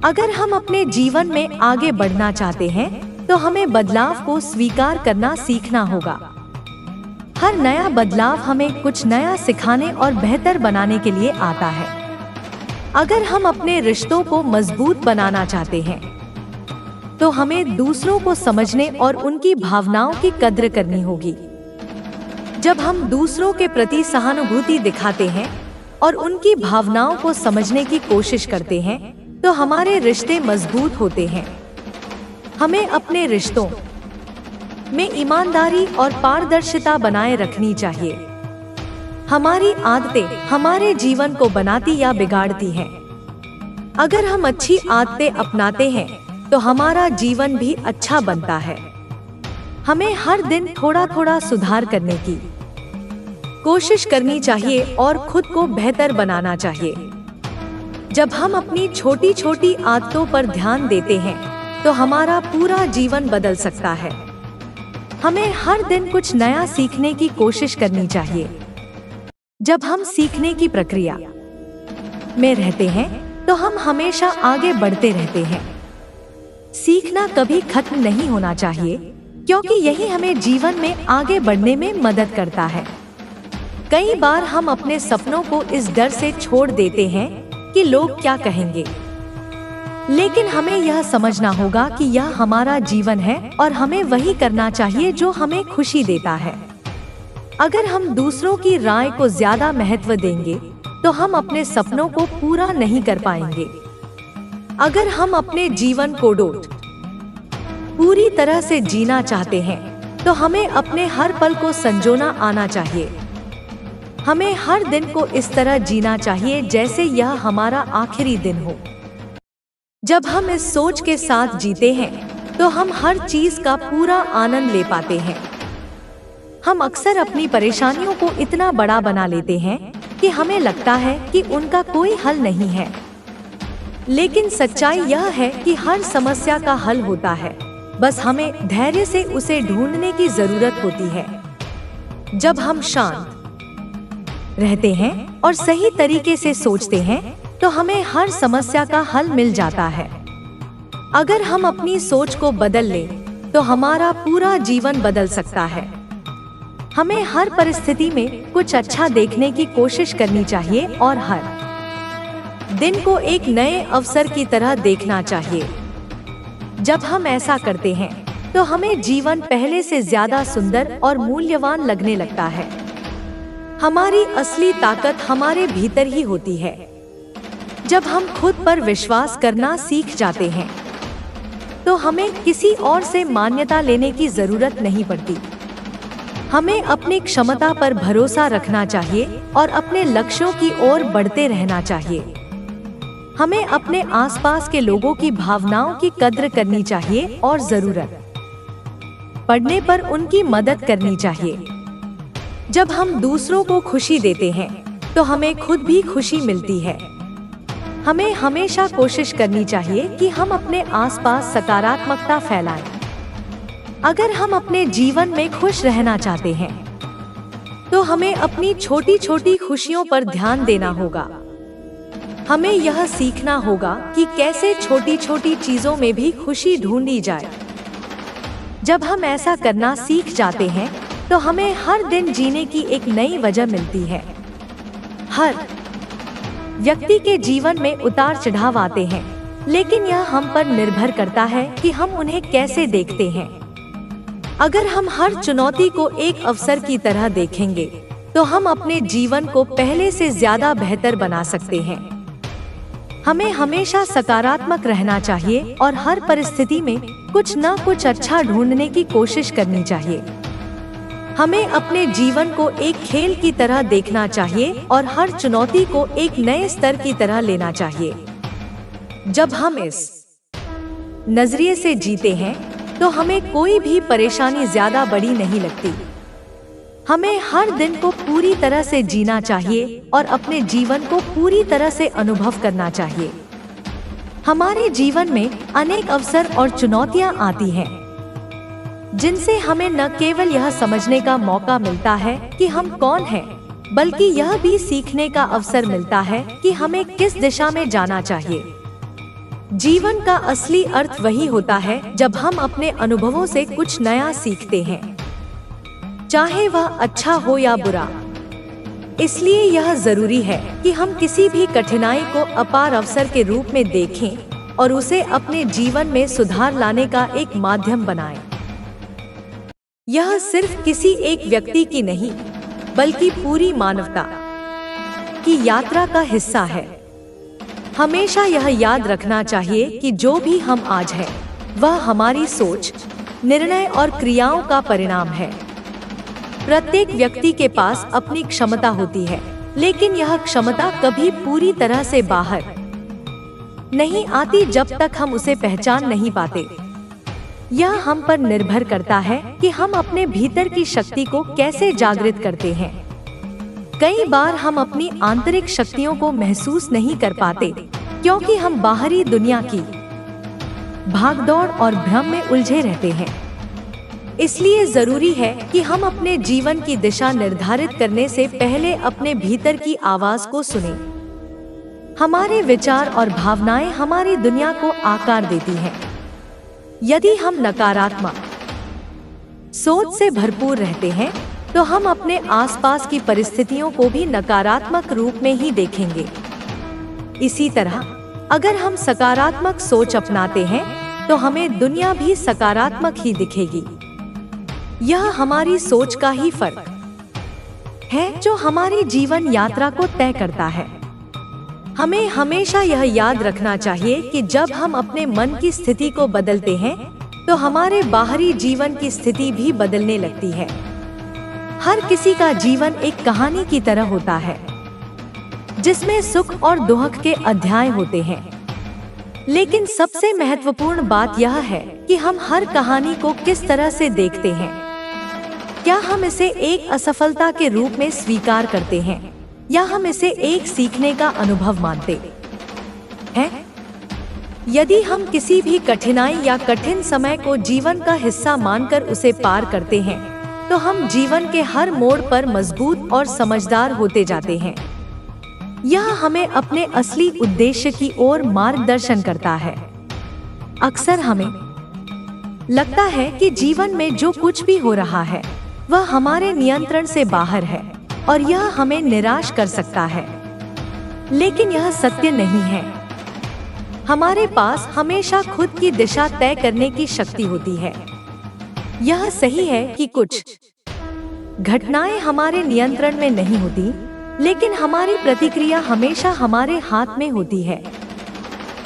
अगर हम अपने जीवन में आगे बढ़ना चाहते हैं, तो हमें बदलाव को स्वीकार करना सीखना होगा। हर नया बदलाव हमें कुछ नया सिखाने और बेहतर बनाने के लिए आता है। अगर हम अपने रिश्तों को मजबूत बनाना चाहते हैं, तो हमें दूसरों को समझने और उनकी भावनाओं की कद्र करनी होगी। जब हम दूसरों के प्रति सहानुभूति दिखाते हैं और उनकी भावनाओं को समझने की कोशिश करते हैं, तो हमारे रिश्ते मजबूत होते हैं। हमें अपने रिश्तों में ईमानदारी और पारदर्शिता बनाए रखनी चाहिए। हमारी आदतें हमारे जीवन को बनाती या बिगाड़ती हैं। अगर हम अच्छी आदतें अपनाते हैं, तो हमारा जीवन भी अच्छा बनता है। हमें हर दिन थोड़ा थोड़ा सुधार करने की कोशिश करनी चाहिए और खुद को बेहतर बनाना चाहिए। जब हम अपनी छोटी छोटी आदतों पर ध्यान देते हैं, तो हमारा पूरा जीवन बदल सकता है। हमें हर दिन कुछ नया सीखने की कोशिश करनी चाहिए। जब हम सीखने की प्रक्रिया में रहते हैं, तो हम हमेशा आगे बढ़ते रहते हैं। सीखना कभी खत्म नहीं होना चाहिए, क्योंकि यही हमें जीवन में आगे बढ़ने में मदद करता है। कई बार हम अपने सपनों को इस डर से छोड़ देते हैं कि लोग क्या कहेंगे, लेकिन हमें यह समझना होगा कि यह हमारा जीवन है और हमें वही करना चाहिए जो हमें खुशी देता है। अगर हम दूसरों की राय को ज्यादा महत्व देंगे, तो हम अपने सपनों को पूरा नहीं कर पाएंगे। अगर हम अपने जीवन को पूरी तरह से जीना चाहते हैं, तो हमें अपने हर पल को संजोना आना चाहिए। हमें हर दिन को इस तरह जीना चाहिए जैसे यह हमारा आखिरी दिन हो। जब हम इस सोच के साथ जीते हैं, तो हम हर चीज का पूरा आनंद ले पाते हैं। हम अक्सर अपनी परेशानियों को इतना बड़ा बना लेते हैं कि हमें लगता है कि उनका कोई हल नहीं है। लेकिन सच्चाई यह है कि हर समस्या का हल होता है, बस हमें धैर्य से उसे ढूंढने की जरूरत होती है। जब हम शांत रहते हैं और सही तरीके से सोचते हैं, तो हमें हर समस्या का हल मिल जाता है। अगर हम अपनी सोच को बदल लें, तो हमारा पूरा जीवन बदल सकता है। हमें हर परिस्थिति में कुछ अच्छा देखने की कोशिश करनी चाहिए और हर दिन को एक नए अवसर की तरह देखना चाहिए। जब हम ऐसा करते हैं, तो हमें जीवन पहले से ज्यादा सुंदर और मूल्यवान लगने लगता है। हमारी असली ताकत हमारे भीतर ही होती है। जब हम खुद पर विश्वास करना सीख जाते हैं, तो हमें किसी और से मान्यता लेने की जरूरत नहीं पड़ती। हमें अपनी क्षमता पर भरोसा रखना चाहिए और अपने लक्ष्यों की ओर बढ़ते रहना चाहिए। हमें अपने आसपास के लोगों की भावनाओं की कद्र करनी चाहिए और जरूरत पड़ने पर उनकी मदद करनी चाहिए। जब हम दूसरों को खुशी देते हैं तो हमें खुद भी खुशी मिलती है। हमें हमेशा कोशिश करनी चाहिए कि हम अपने आसपास सकारात्मकता फैलाएं। अगर हम अपने जीवन में खुश रहना चाहते हैं तो हमें अपनी छोटी छोटी खुशियों पर ध्यान देना होगा। हमें यह सीखना होगा कि कैसे छोटी छोटी चीजों में भी खुशी ढूंढी जाए। जब हम ऐसा करना सीख जाते हैं तो हमें हर दिन जीने की एक नई वजह मिलती है। हर व्यक्ति के जीवन में उतार चढ़ाव आते हैं, लेकिन यह हम पर निर्भर करता है कि हम उन्हें कैसे देखते हैं। अगर हम हर चुनौती को एक अवसर की तरह देखेंगे तो हम अपने जीवन को पहले से ज्यादा बेहतर बना सकते हैं। हमें हमेशा सकारात्मक रहना चाहिए और हर परिस्थिति में कुछ न कुछ अच्छा ढूंढने की कोशिश करनी चाहिए। हमें अपने जीवन को एक खेल की तरह देखना चाहिए और हर चुनौती को एक नए स्तर की तरह लेना चाहिए। जब हम इस नजरिए से जीते हैं तो हमें कोई भी परेशानी ज्यादा बड़ी नहीं लगती। हमें हर दिन को पूरी तरह से जीना चाहिए और अपने जीवन को पूरी तरह से अनुभव करना चाहिए। हमारे जीवन में अनेक अवसर और चुनौतियां आती हैं, जिनसे हमें न केवल यह समझने का मौका मिलता है कि हम कौन हैं, बल्कि यह भी सीखने का अवसर मिलता है कि हमें किस दिशा में जाना चाहिए। जीवन का असली अर्थ वही होता है जब हम अपने अनुभवों से कुछ नया सीखते हैं, चाहे वह अच्छा हो या बुरा। इसलिए यह जरूरी है कि हम किसी भी कठिनाई को अपार अवसर के रूप में देखें और उसे अपने जीवन में सुधार लाने का एक माध्यम बनाएं। यह सिर्फ किसी एक व्यक्ति की नहीं, बल्कि पूरी मानवता की यात्रा का हिस्सा है। हमेशा यह याद रखना चाहिए कि जो भी हम आज हैं, वह हमारी सोच, निर्णय और क्रियाओं का परिणाम है। प्रत्येक व्यक्ति के पास अपनी क्षमता होती है, लेकिन यह क्षमता कभी पूरी तरह से बाहर नहीं आती जब तक हम उसे पहचान नहीं पाते। यह हम पर निर्भर करता है कि हम अपने भीतर की शक्ति को कैसे जागृत करते हैं। कई बार हम अपनी आंतरिक शक्तियों को महसूस नहीं कर पाते क्योंकि हम बाहरी दुनिया की भागदौड़ और भ्रम में उलझे रहते हैं। इसलिए जरूरी है कि हम अपने जीवन की दिशा निर्धारित करने से पहले अपने भीतर की आवाज को सुनें। हमारे विचार और भावनाएं हमारी दुनिया को आकार देती हैं। यदि हम नकारात्मक सोच से भरपूर रहते हैं तो हम अपने आसपास की परिस्थितियों को भी नकारात्मक रूप में ही देखेंगे। इसी तरह अगर हम सकारात्मक सोच अपनाते हैं तो हमें दुनिया भी सकारात्मक ही दिखेगी। यह हमारी सोच का ही फर्क है जो हमारी जीवन यात्रा को तय करता है। हमें हमेशा यह याद रखना चाहिए कि जब हम अपने मन की स्थिति को बदलते हैं तो हमारे बाहरी जीवन की स्थिति भी बदलने लगती है। हर किसी का जीवन एक कहानी की तरह होता है, जिसमें सुख और दुख के अध्याय होते हैं। लेकिन सबसे महत्वपूर्ण बात यह है कि हम हर कहानी को किस तरह से देखते हैं। क्या हम इसे एक असफलता के रूप में स्वीकार करते हैं या हम इसे एक सीखने का अनुभव मानते हैं? यदि हम किसी भी कठिनाई या कठिन समय को जीवन का हिस्सा मानकर उसे पार करते हैं तो हम जीवन के हर मोड़ पर मजबूत और समझदार होते जाते हैं। यह हमें अपने असली उद्देश्य की ओर मार्गदर्शन करता है। अक्सर हमें लगता है कि जीवन में जो कुछ भी हो रहा है वह हमारे नियंत्रण से बाहर है और यह हमें निराश कर सकता है, लेकिन यह सत्य नहीं है। हमारे पास हमेशा खुद की दिशा तय करने की शक्ति होती है। यह सही है कि कुछ घटनाएं हमारे नियंत्रण में नहीं होती, लेकिन हमारी प्रतिक्रिया हमेशा हमारे हाथ में होती है।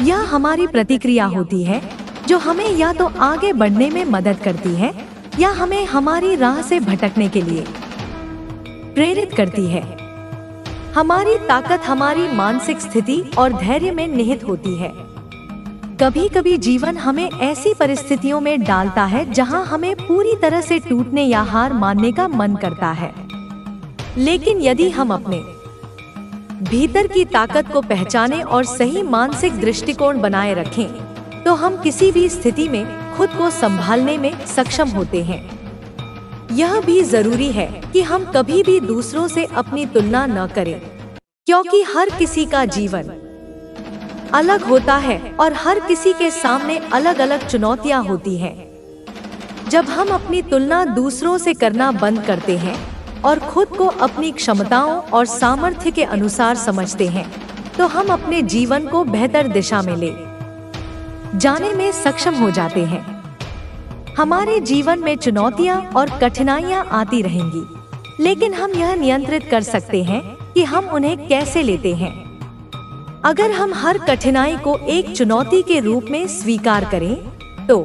यह हमारी प्रतिक्रिया होती है जो हमें या तो आगे बढ़ने में मदद करती है या हमें हमारी राह से भटकने के लिए प्रेरित करती है। हमारी ताकत हमारी मानसिक स्थिति और धैर्य में निहित होती है। कभी कभी जीवन हमें ऐसी परिस्थितियों में डालता है जहां हमें पूरी तरह से टूटने या हार मानने का मन करता है, लेकिन यदि हम अपने भीतर की ताकत को पहचानें और सही मानसिक दृष्टिकोण बनाए रखें, तो हम किसी भी स्थिति में खुद को संभालने में सक्षम होते हैं। यह भी जरूरी है कि हम कभी भी दूसरों से अपनी तुलना न करें, क्योंकि हर किसी का जीवन अलग होता है और हर किसी के सामने अलग अलग चुनौतियां होती हैं। जब हम अपनी तुलना दूसरों से करना बंद करते हैं और खुद को अपनी क्षमताओं और सामर्थ्य के अनुसार समझते हैं, तो हम अपने जीवन को बेहतर दिशा में ले जाने में सक्षम हो जाते हैं। हमारे जीवन में चुनौतियां और कठिनाइयां आती रहेंगी, लेकिन हम यह नियंत्रित कर सकते हैं कि हम उन्हें कैसे लेते हैं। अगर हम हर कठिनाई को एक चुनौती के रूप में स्वीकार करें, तो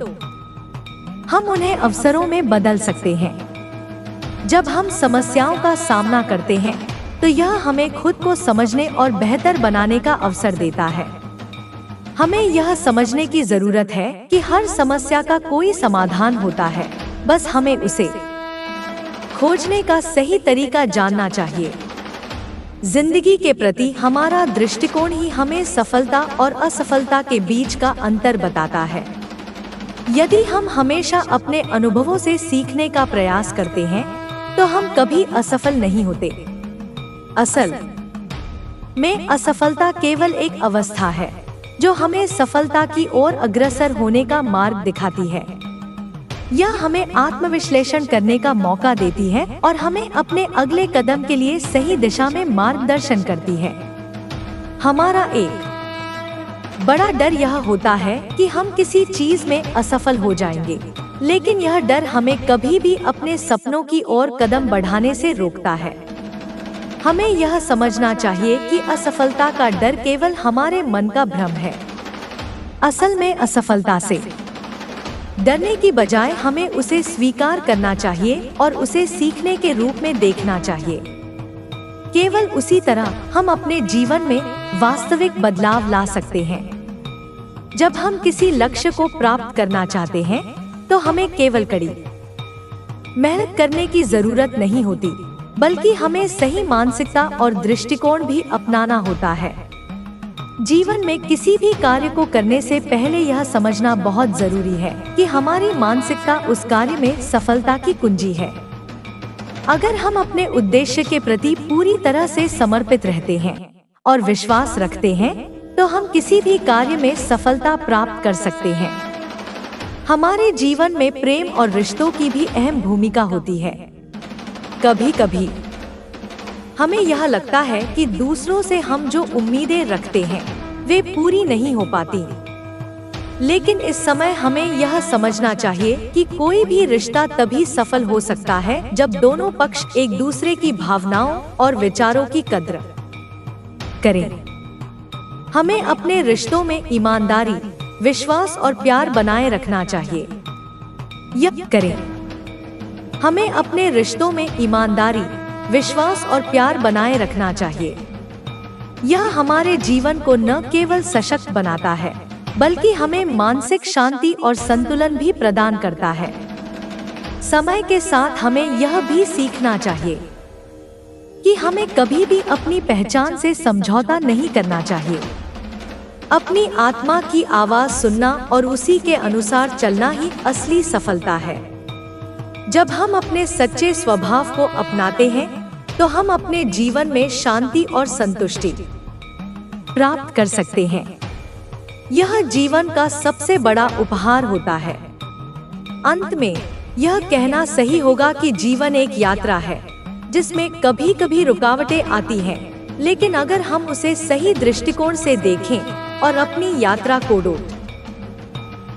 हम उन्हें अवसरों में बदल सकते हैं। जब हम समस्याओं का सामना करते हैं, तो यह हमें खुद को समझने और बेहतर बनाने का अवसर देता है। हमें यह समझने की जरूरत है कि हर समस्या का कोई समाधान होता है, बस हमें उसे खोजने का सही तरीका जानना चाहिए। जिंदगी के प्रति हमारा दृष्टिकोण ही हमें सफलता और असफलता के बीच का अंतर बताता है। यदि हम हमेशा अपने अनुभवों से सीखने का प्रयास करते हैं, तो हम कभी असफल नहीं होते। असल में असफलता केवल एक अवस्था है जो हमें सफलता की ओर अग्रसर होने का मार्ग दिखाती है। यह हमें आत्मविश्लेषण करने का मौका देती है और हमें अपने अगले कदम के लिए सही दिशा में मार्गदर्शन करती है। हमारा एक बड़ा डर यह होता है कि हम किसी चीज में असफल हो जाएंगे, लेकिन यह डर हमें कभी भी अपने सपनों की ओर कदम बढ़ाने से रोकता है। हमें यह समझना चाहिए कि असफलता का डर केवल हमारे मन का भ्रम है। असल में असफलता से डरने की बजाय हमें उसे स्वीकार करना चाहिए और उसे सीखने के रूप में देखना चाहिए। केवल उसी तरह हम अपने जीवन में वास्तविक बदलाव ला सकते हैं। जब हम किसी लक्ष्य को प्राप्त करना चाहते हैं, तो हमें केवल कड़ी मेहनत करने की जरूरत नहीं होती, बल्कि हमें सही मानसिकता और दृष्टिकोण भी अपनाना होता है। जीवन में किसी भी कार्य को करने से पहले यह समझना बहुत जरूरी है कि हमारी मानसिकता उस कार्य में सफलता की कुंजी है। अगर हम अपने उद्देश्य के प्रति पूरी तरह से समर्पित रहते हैं और विश्वास रखते हैं, तो हम किसी भी कार्य में सफलता प्राप्त कर सकते हैं। हमारे जीवन में प्रेम और रिश्तों की भी अहम भूमिका होती है। कभी कभी हमें यह लगता है कि दूसरों से हम जो उम्मीदें रखते हैं वे पूरी नहीं हो पाती, लेकिन इस समय हमें यह समझना चाहिए कि कोई भी रिश्ता तभी सफल हो सकता है जब दोनों पक्ष एक दूसरे की भावनाओं और विचारों की कद्र करें। हमें अपने रिश्तों में ईमानदारी, विश्वास और प्यार बनाए रखना चाहिए। यह करें। हमें अपने रिश्तों में ईमानदारी, विश्वास और प्यार बनाए रखना चाहिए। यह हमारे जीवन को न केवल सशक्त बनाता है, बल्कि हमें मानसिक शांति और संतुलन भी प्रदान करता है। समय के साथ हमें यह भी सीखना चाहिए कि हमें कभी भी अपनी पहचान से समझौता नहीं करना चाहिए। अपनी आत्मा की आवाज सुनना और उसी के अनुसार चलना ही असली सफलता है। जब हम अपने सच्चे स्वभाव को अपनाते हैं, तो हम अपने जीवन में शांति और संतुष्टि प्राप्त कर सकते हैं। यह जीवन का सबसे बड़ा उपहार होता है। अंत में यह कहना सही होगा कि जीवन एक यात्रा है जिसमें कभी कभी रुकावटें आती हैं, लेकिन अगर हम उसे सही दृष्टिकोण से देखें और अपनी यात्रा को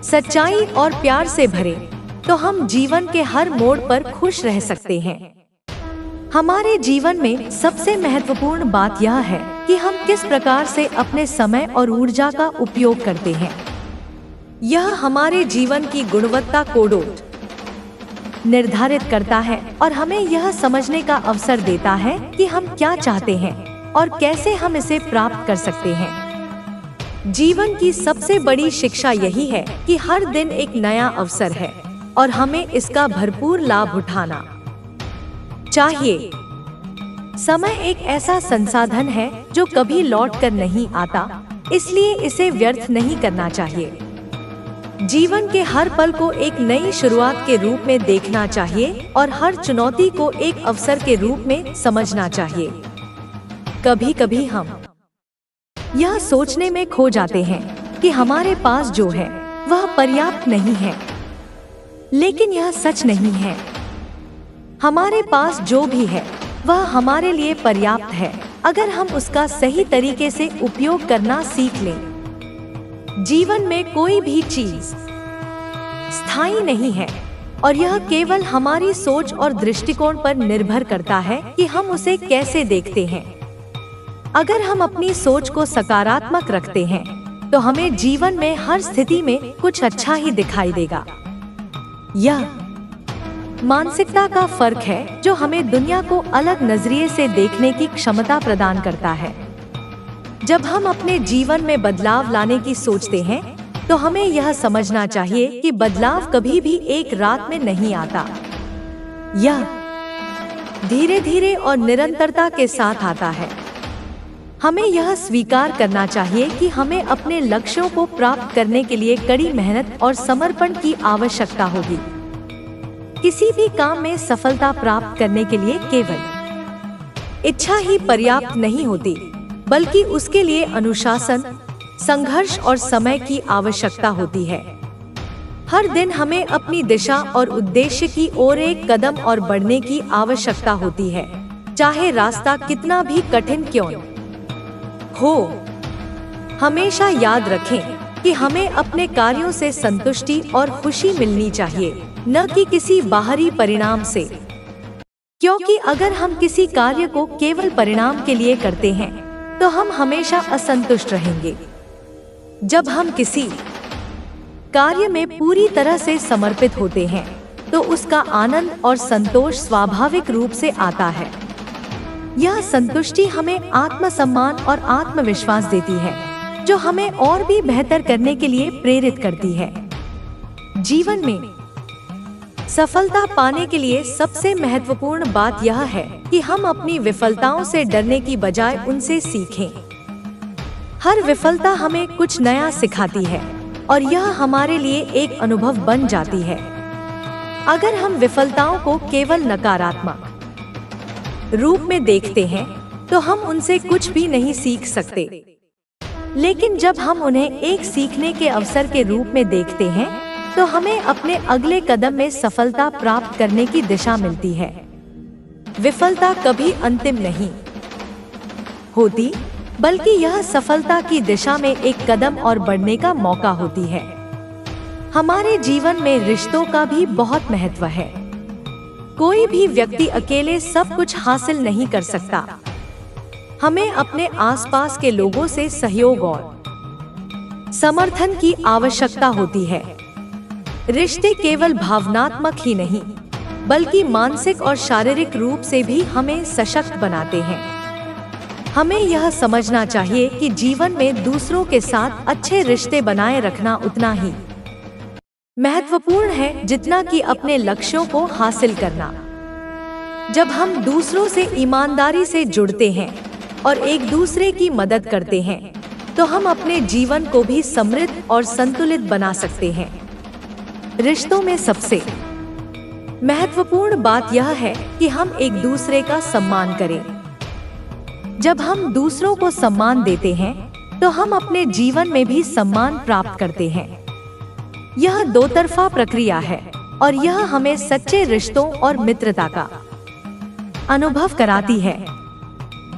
सच्चाई और प्यार से भरें, तो हम जीवन के हर मोड़ पर खुश रह सकते हैं। हमारे जीवन में सबसे महत्वपूर्ण बात यह है कि हम किस प्रकार से अपने समय और ऊर्जा का उपयोग करते हैं। यह हमारे जीवन की गुणवत्ता को निर्धारित करता है और हमें यह समझने का अवसर देता है कि हम क्या चाहते हैं और कैसे हम इसे प्राप्त कर सकते हैं। जीवन की सबसे बड़ी शिक्षा यही है कि हर दिन एक नया अवसर है और हमें इसका भरपूर लाभ उठाना चाहिए। समय एक ऐसा संसाधन है जो कभी लौट कर नहीं आता, इसलिए इसे व्यर्थ नहीं करना चाहिए। जीवन के हर पल को एक नई शुरुआत के रूप में देखना चाहिए और हर चुनौती को एक अवसर के रूप में समझना चाहिए। कभी कभी हम यह सोचने में खो जाते हैं कि हमारे पास जो है वह पर्याप्त नहीं है, लेकिन यह सच नहीं है। हमारे पास जो भी है वह हमारे लिए पर्याप्त है, अगर हम उसका सही तरीके से उपयोग करना सीख लें। जीवन में कोई भी चीज स्थायी नहीं है और यह केवल हमारी सोच और दृष्टिकोण पर निर्भर करता है कि हम उसे कैसे देखते हैं। अगर हम अपनी सोच को सकारात्मक रखते हैं तो हमें जीवन में हर स्थिति में कुछ अच्छा ही दिखाई देगा। यह मानसिकता का फर्क है जो हमें दुनिया को अलग नजरिए से देखने की क्षमता प्रदान करता है। जब हम अपने जीवन में बदलाव लाने की सोचते हैं तो हमें यह समझना चाहिए कि बदलाव कभी भी एक रात में नहीं आता। यह धीरे धीरे और निरंतरता के साथ आता है। हमें यह स्वीकार करना चाहिए कि हमें अपने लक्ष्यों को प्राप्त करने के लिए कड़ी मेहनत और समर्पण की आवश्यकता होगी। किसी भी काम में सफलता प्राप्त करने के लिए केवल इच्छा ही पर्याप्त नहीं होती, बल्कि उसके लिए अनुशासन, संघर्ष और समय की आवश्यकता होती है। हर दिन हमें अपनी दिशा और उद्देश्य की ओर एक कदम और बढ़ने की आवश्यकता होती है, चाहे रास्ता कितना भी कठिन क्यों हो। हमेशा याद रखें कि हमें अपने कार्यों से संतुष्टि और खुशी मिलनी चाहिए, न कि किसी बाहरी परिणाम से। क्योंकि अगर हम किसी कार्य को केवल परिणाम के लिए करते हैं तो हम हमेशा असंतुष्ट रहेंगे। जब हम किसी कार्य में पूरी तरह से समर्पित होते हैं तो उसका आनंद और संतोष स्वाभाविक रूप से आता है। यह संतुष्टि हमें आत्मसम्मान और आत्मविश्वास देती है, जो हमें और भी बेहतर करने के लिए प्रेरित करती है। जीवन में सफलता पाने के लिए सबसे महत्वपूर्ण बात यह है कि हम अपनी विफलताओं से डरने की बजाय उनसे सीखें। हर विफलता हमें कुछ नया सिखाती है और यह हमारे लिए एक अनुभव बन जाती है। अगर हम विफलताओं को केवल नकारात्मक रूप में देखते हैं तो हम उनसे कुछ भी नहीं सीख सकते। लेकिन जब हम उन्हें एक सीखने के अवसर के रूप में देखते हैं तो हमें अपने अगले कदम में सफलता प्राप्त करने की दिशा मिलती है। विफलता कभी अंतिम नहीं होती, बल्कि यह सफलता की दिशा में एक कदम और बढ़ने का मौका होती है। हमारे जीवन में रिश्तों का भी बहुत महत्व है। कोई भी व्यक्ति अकेले सब कुछ हासिल नहीं कर सकता। हमें अपने आसपास के लोगों से सहयोग और समर्थन की आवश्यकता होती है। रिश्ते केवल भावनात्मक ही नहीं, बल्कि मानसिक और शारीरिक रूप से भी हमें सशक्त बनाते हैं। हमें यह समझना चाहिए कि जीवन में दूसरों के साथ अच्छे रिश्ते बनाए रखना उतना ही महत्वपूर्ण है जितना कि अपने लक्ष्यों को हासिल करना। जब हम दूसरों से ईमानदारी से जुड़ते हैं और एक दूसरे की मदद करते हैं तो हम अपने जीवन को भी समृद्ध और संतुलित बना सकते हैं। रिश्तों में सबसे महत्वपूर्ण बात यह है कि हम एक दूसरे का सम्मान करें। जब हम दूसरों को सम्मान देते हैं तो हम अपने जीवन में भी सम्मान प्राप्त करते हैं। यह दो तरफा प्रक्रिया है और यह हमें सच्चे रिश्तों और मित्रता का अनुभव कराती है।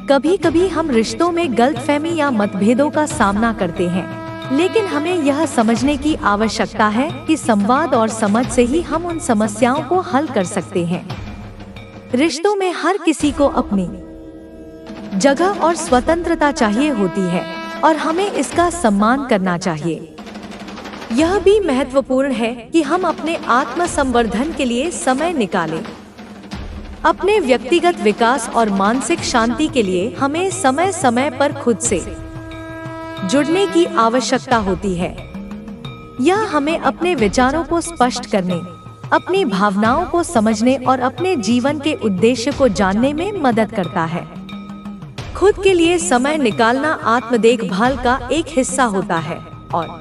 कभी कभी हम रिश्तों में गलतफहमी या मतभेदों का सामना करते हैं, लेकिन हमें यह समझने की आवश्यकता है कि संवाद और समझ से ही हम उन समस्याओं को हल कर सकते हैं। रिश्तों में हर किसी को अपनी जगह और स्वतंत्रता चाहिए होती है और हमें इसका सम्मान करना चाहिए। यह भी महत्वपूर्ण है कि हम अपने आत्म संवर्धन के लिए समय निकालें। अपने व्यक्तिगत विकास और मानसिक शांति के लिए हमें समय समय पर खुद से जुड़ने की आवश्यकता होती है। यह हमें अपने विचारों को स्पष्ट करने, अपनी भावनाओं को समझने और अपने जीवन के उद्देश्य को जानने में मदद करता है। खुद के लिए समय निकालना आत्म देखभाल का एक हिस्सा होता है और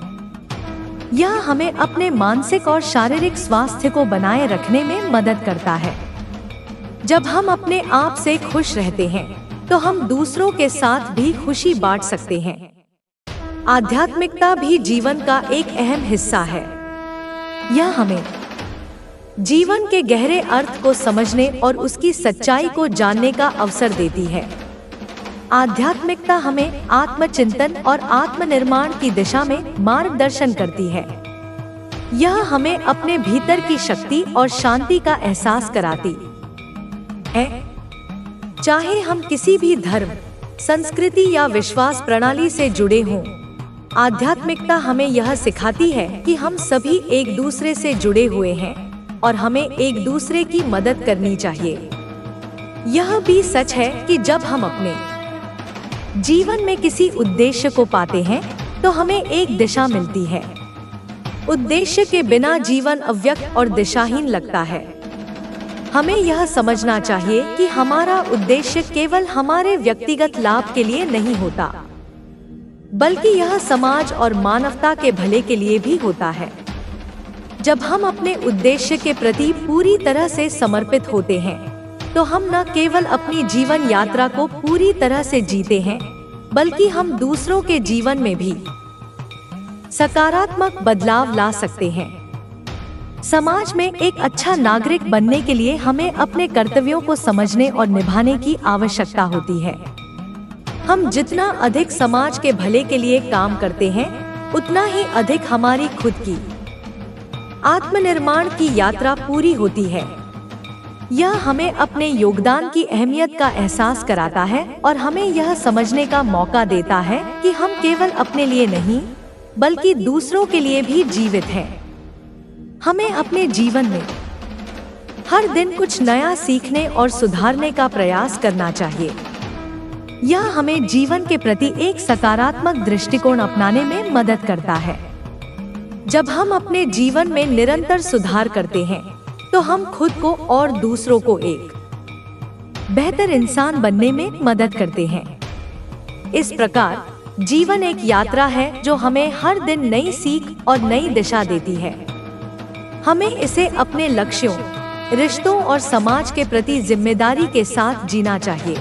यह हमें अपने मानसिक और शारीरिक स्वास्थ्य को बनाए रखने में मदद करता है। जब हम अपने आप से खुश रहते हैं, तो हम दूसरों के साथ भी खुशी बांट सकते हैं। आध्यात्मिकता भी जीवन का एक अहम हिस्सा है। यह हमें जीवन के गहरे अर्थ को समझने और उसकी सच्चाई को जानने का अवसर देती है। आध्यात्मिकता हमें आत्मचिंतन और आत्मनिर्माण की दिशा में मार्गदर्शन करती है। यह हमें अपने भीतर की शक्ति और शांति का एहसास कराती है। चाहे हम किसी भी धर्म, संस्कृति या विश्वास प्रणाली से जुड़े हों, आध्यात्मिकता हमें यह सिखाती है कि हम सभी एक दूसरे से जुड़े हुए हैं और हमें एक दूसरे की मदद करनी चाहिए। यह भी सच है कि जब हम अपने जीवन में किसी उद्देश्य को पाते हैं, तो हमें एक दिशा मिलती है। उद्देश्य के बिना जीवन अव्यक्त और दिशाहीन लगता है। हमें यह समझना चाहिए कि हमारा उद्देश्य केवल हमारे व्यक्तिगत लाभ के लिए नहीं होता, बल्कि यह समाज और मानवता के भले के लिए भी होता है। जब हम अपने उद्देश्य के प्रति पूरी तरह से समर्पित होते हैं, तो हम न केवल अपनी जीवन यात्रा को पूरी तरह से जीते हैं, बल्कि हम दूसरों के जीवन में भी सकारात्मक बदलाव ला सकते हैं। समाज में एक अच्छा नागरिक बनने के लिए हमें अपने कर्तव्यों को समझने और निभाने की आवश्यकता होती है। हम जितना अधिक समाज के भले के लिए काम करते हैं, उतना ही अधिक हमारी खुद की आत्मनिर्माण की यात्रा पूरी होती है। यह हमें अपने योगदान की अहमियत का एहसास कराता है और हमें यह समझने का मौका देता है कि हम केवल अपने लिए नहीं, बल्कि दूसरों के लिए भी जीवित हैं। हमें अपने जीवन में हर दिन कुछ नया सीखने और सुधारने का प्रयास करना चाहिए। यह हमें जीवन के प्रति एक सकारात्मक दृष्टिकोण अपनाने में मदद करता है। जब हम अपने जीवन में निरंतर सुधार करते हैं, तो हम खुद को और दूसरों को एक बेहतर इंसान बनने में मदद करते हैं। इस प्रकार जीवन एक यात्रा है जो हमें हर दिन नई सीख और नई दिशा देती है। हमें इसे अपने लक्ष्यों, रिश्तों और समाज के प्रति जिम्मेदारी के साथ जीना चाहिए।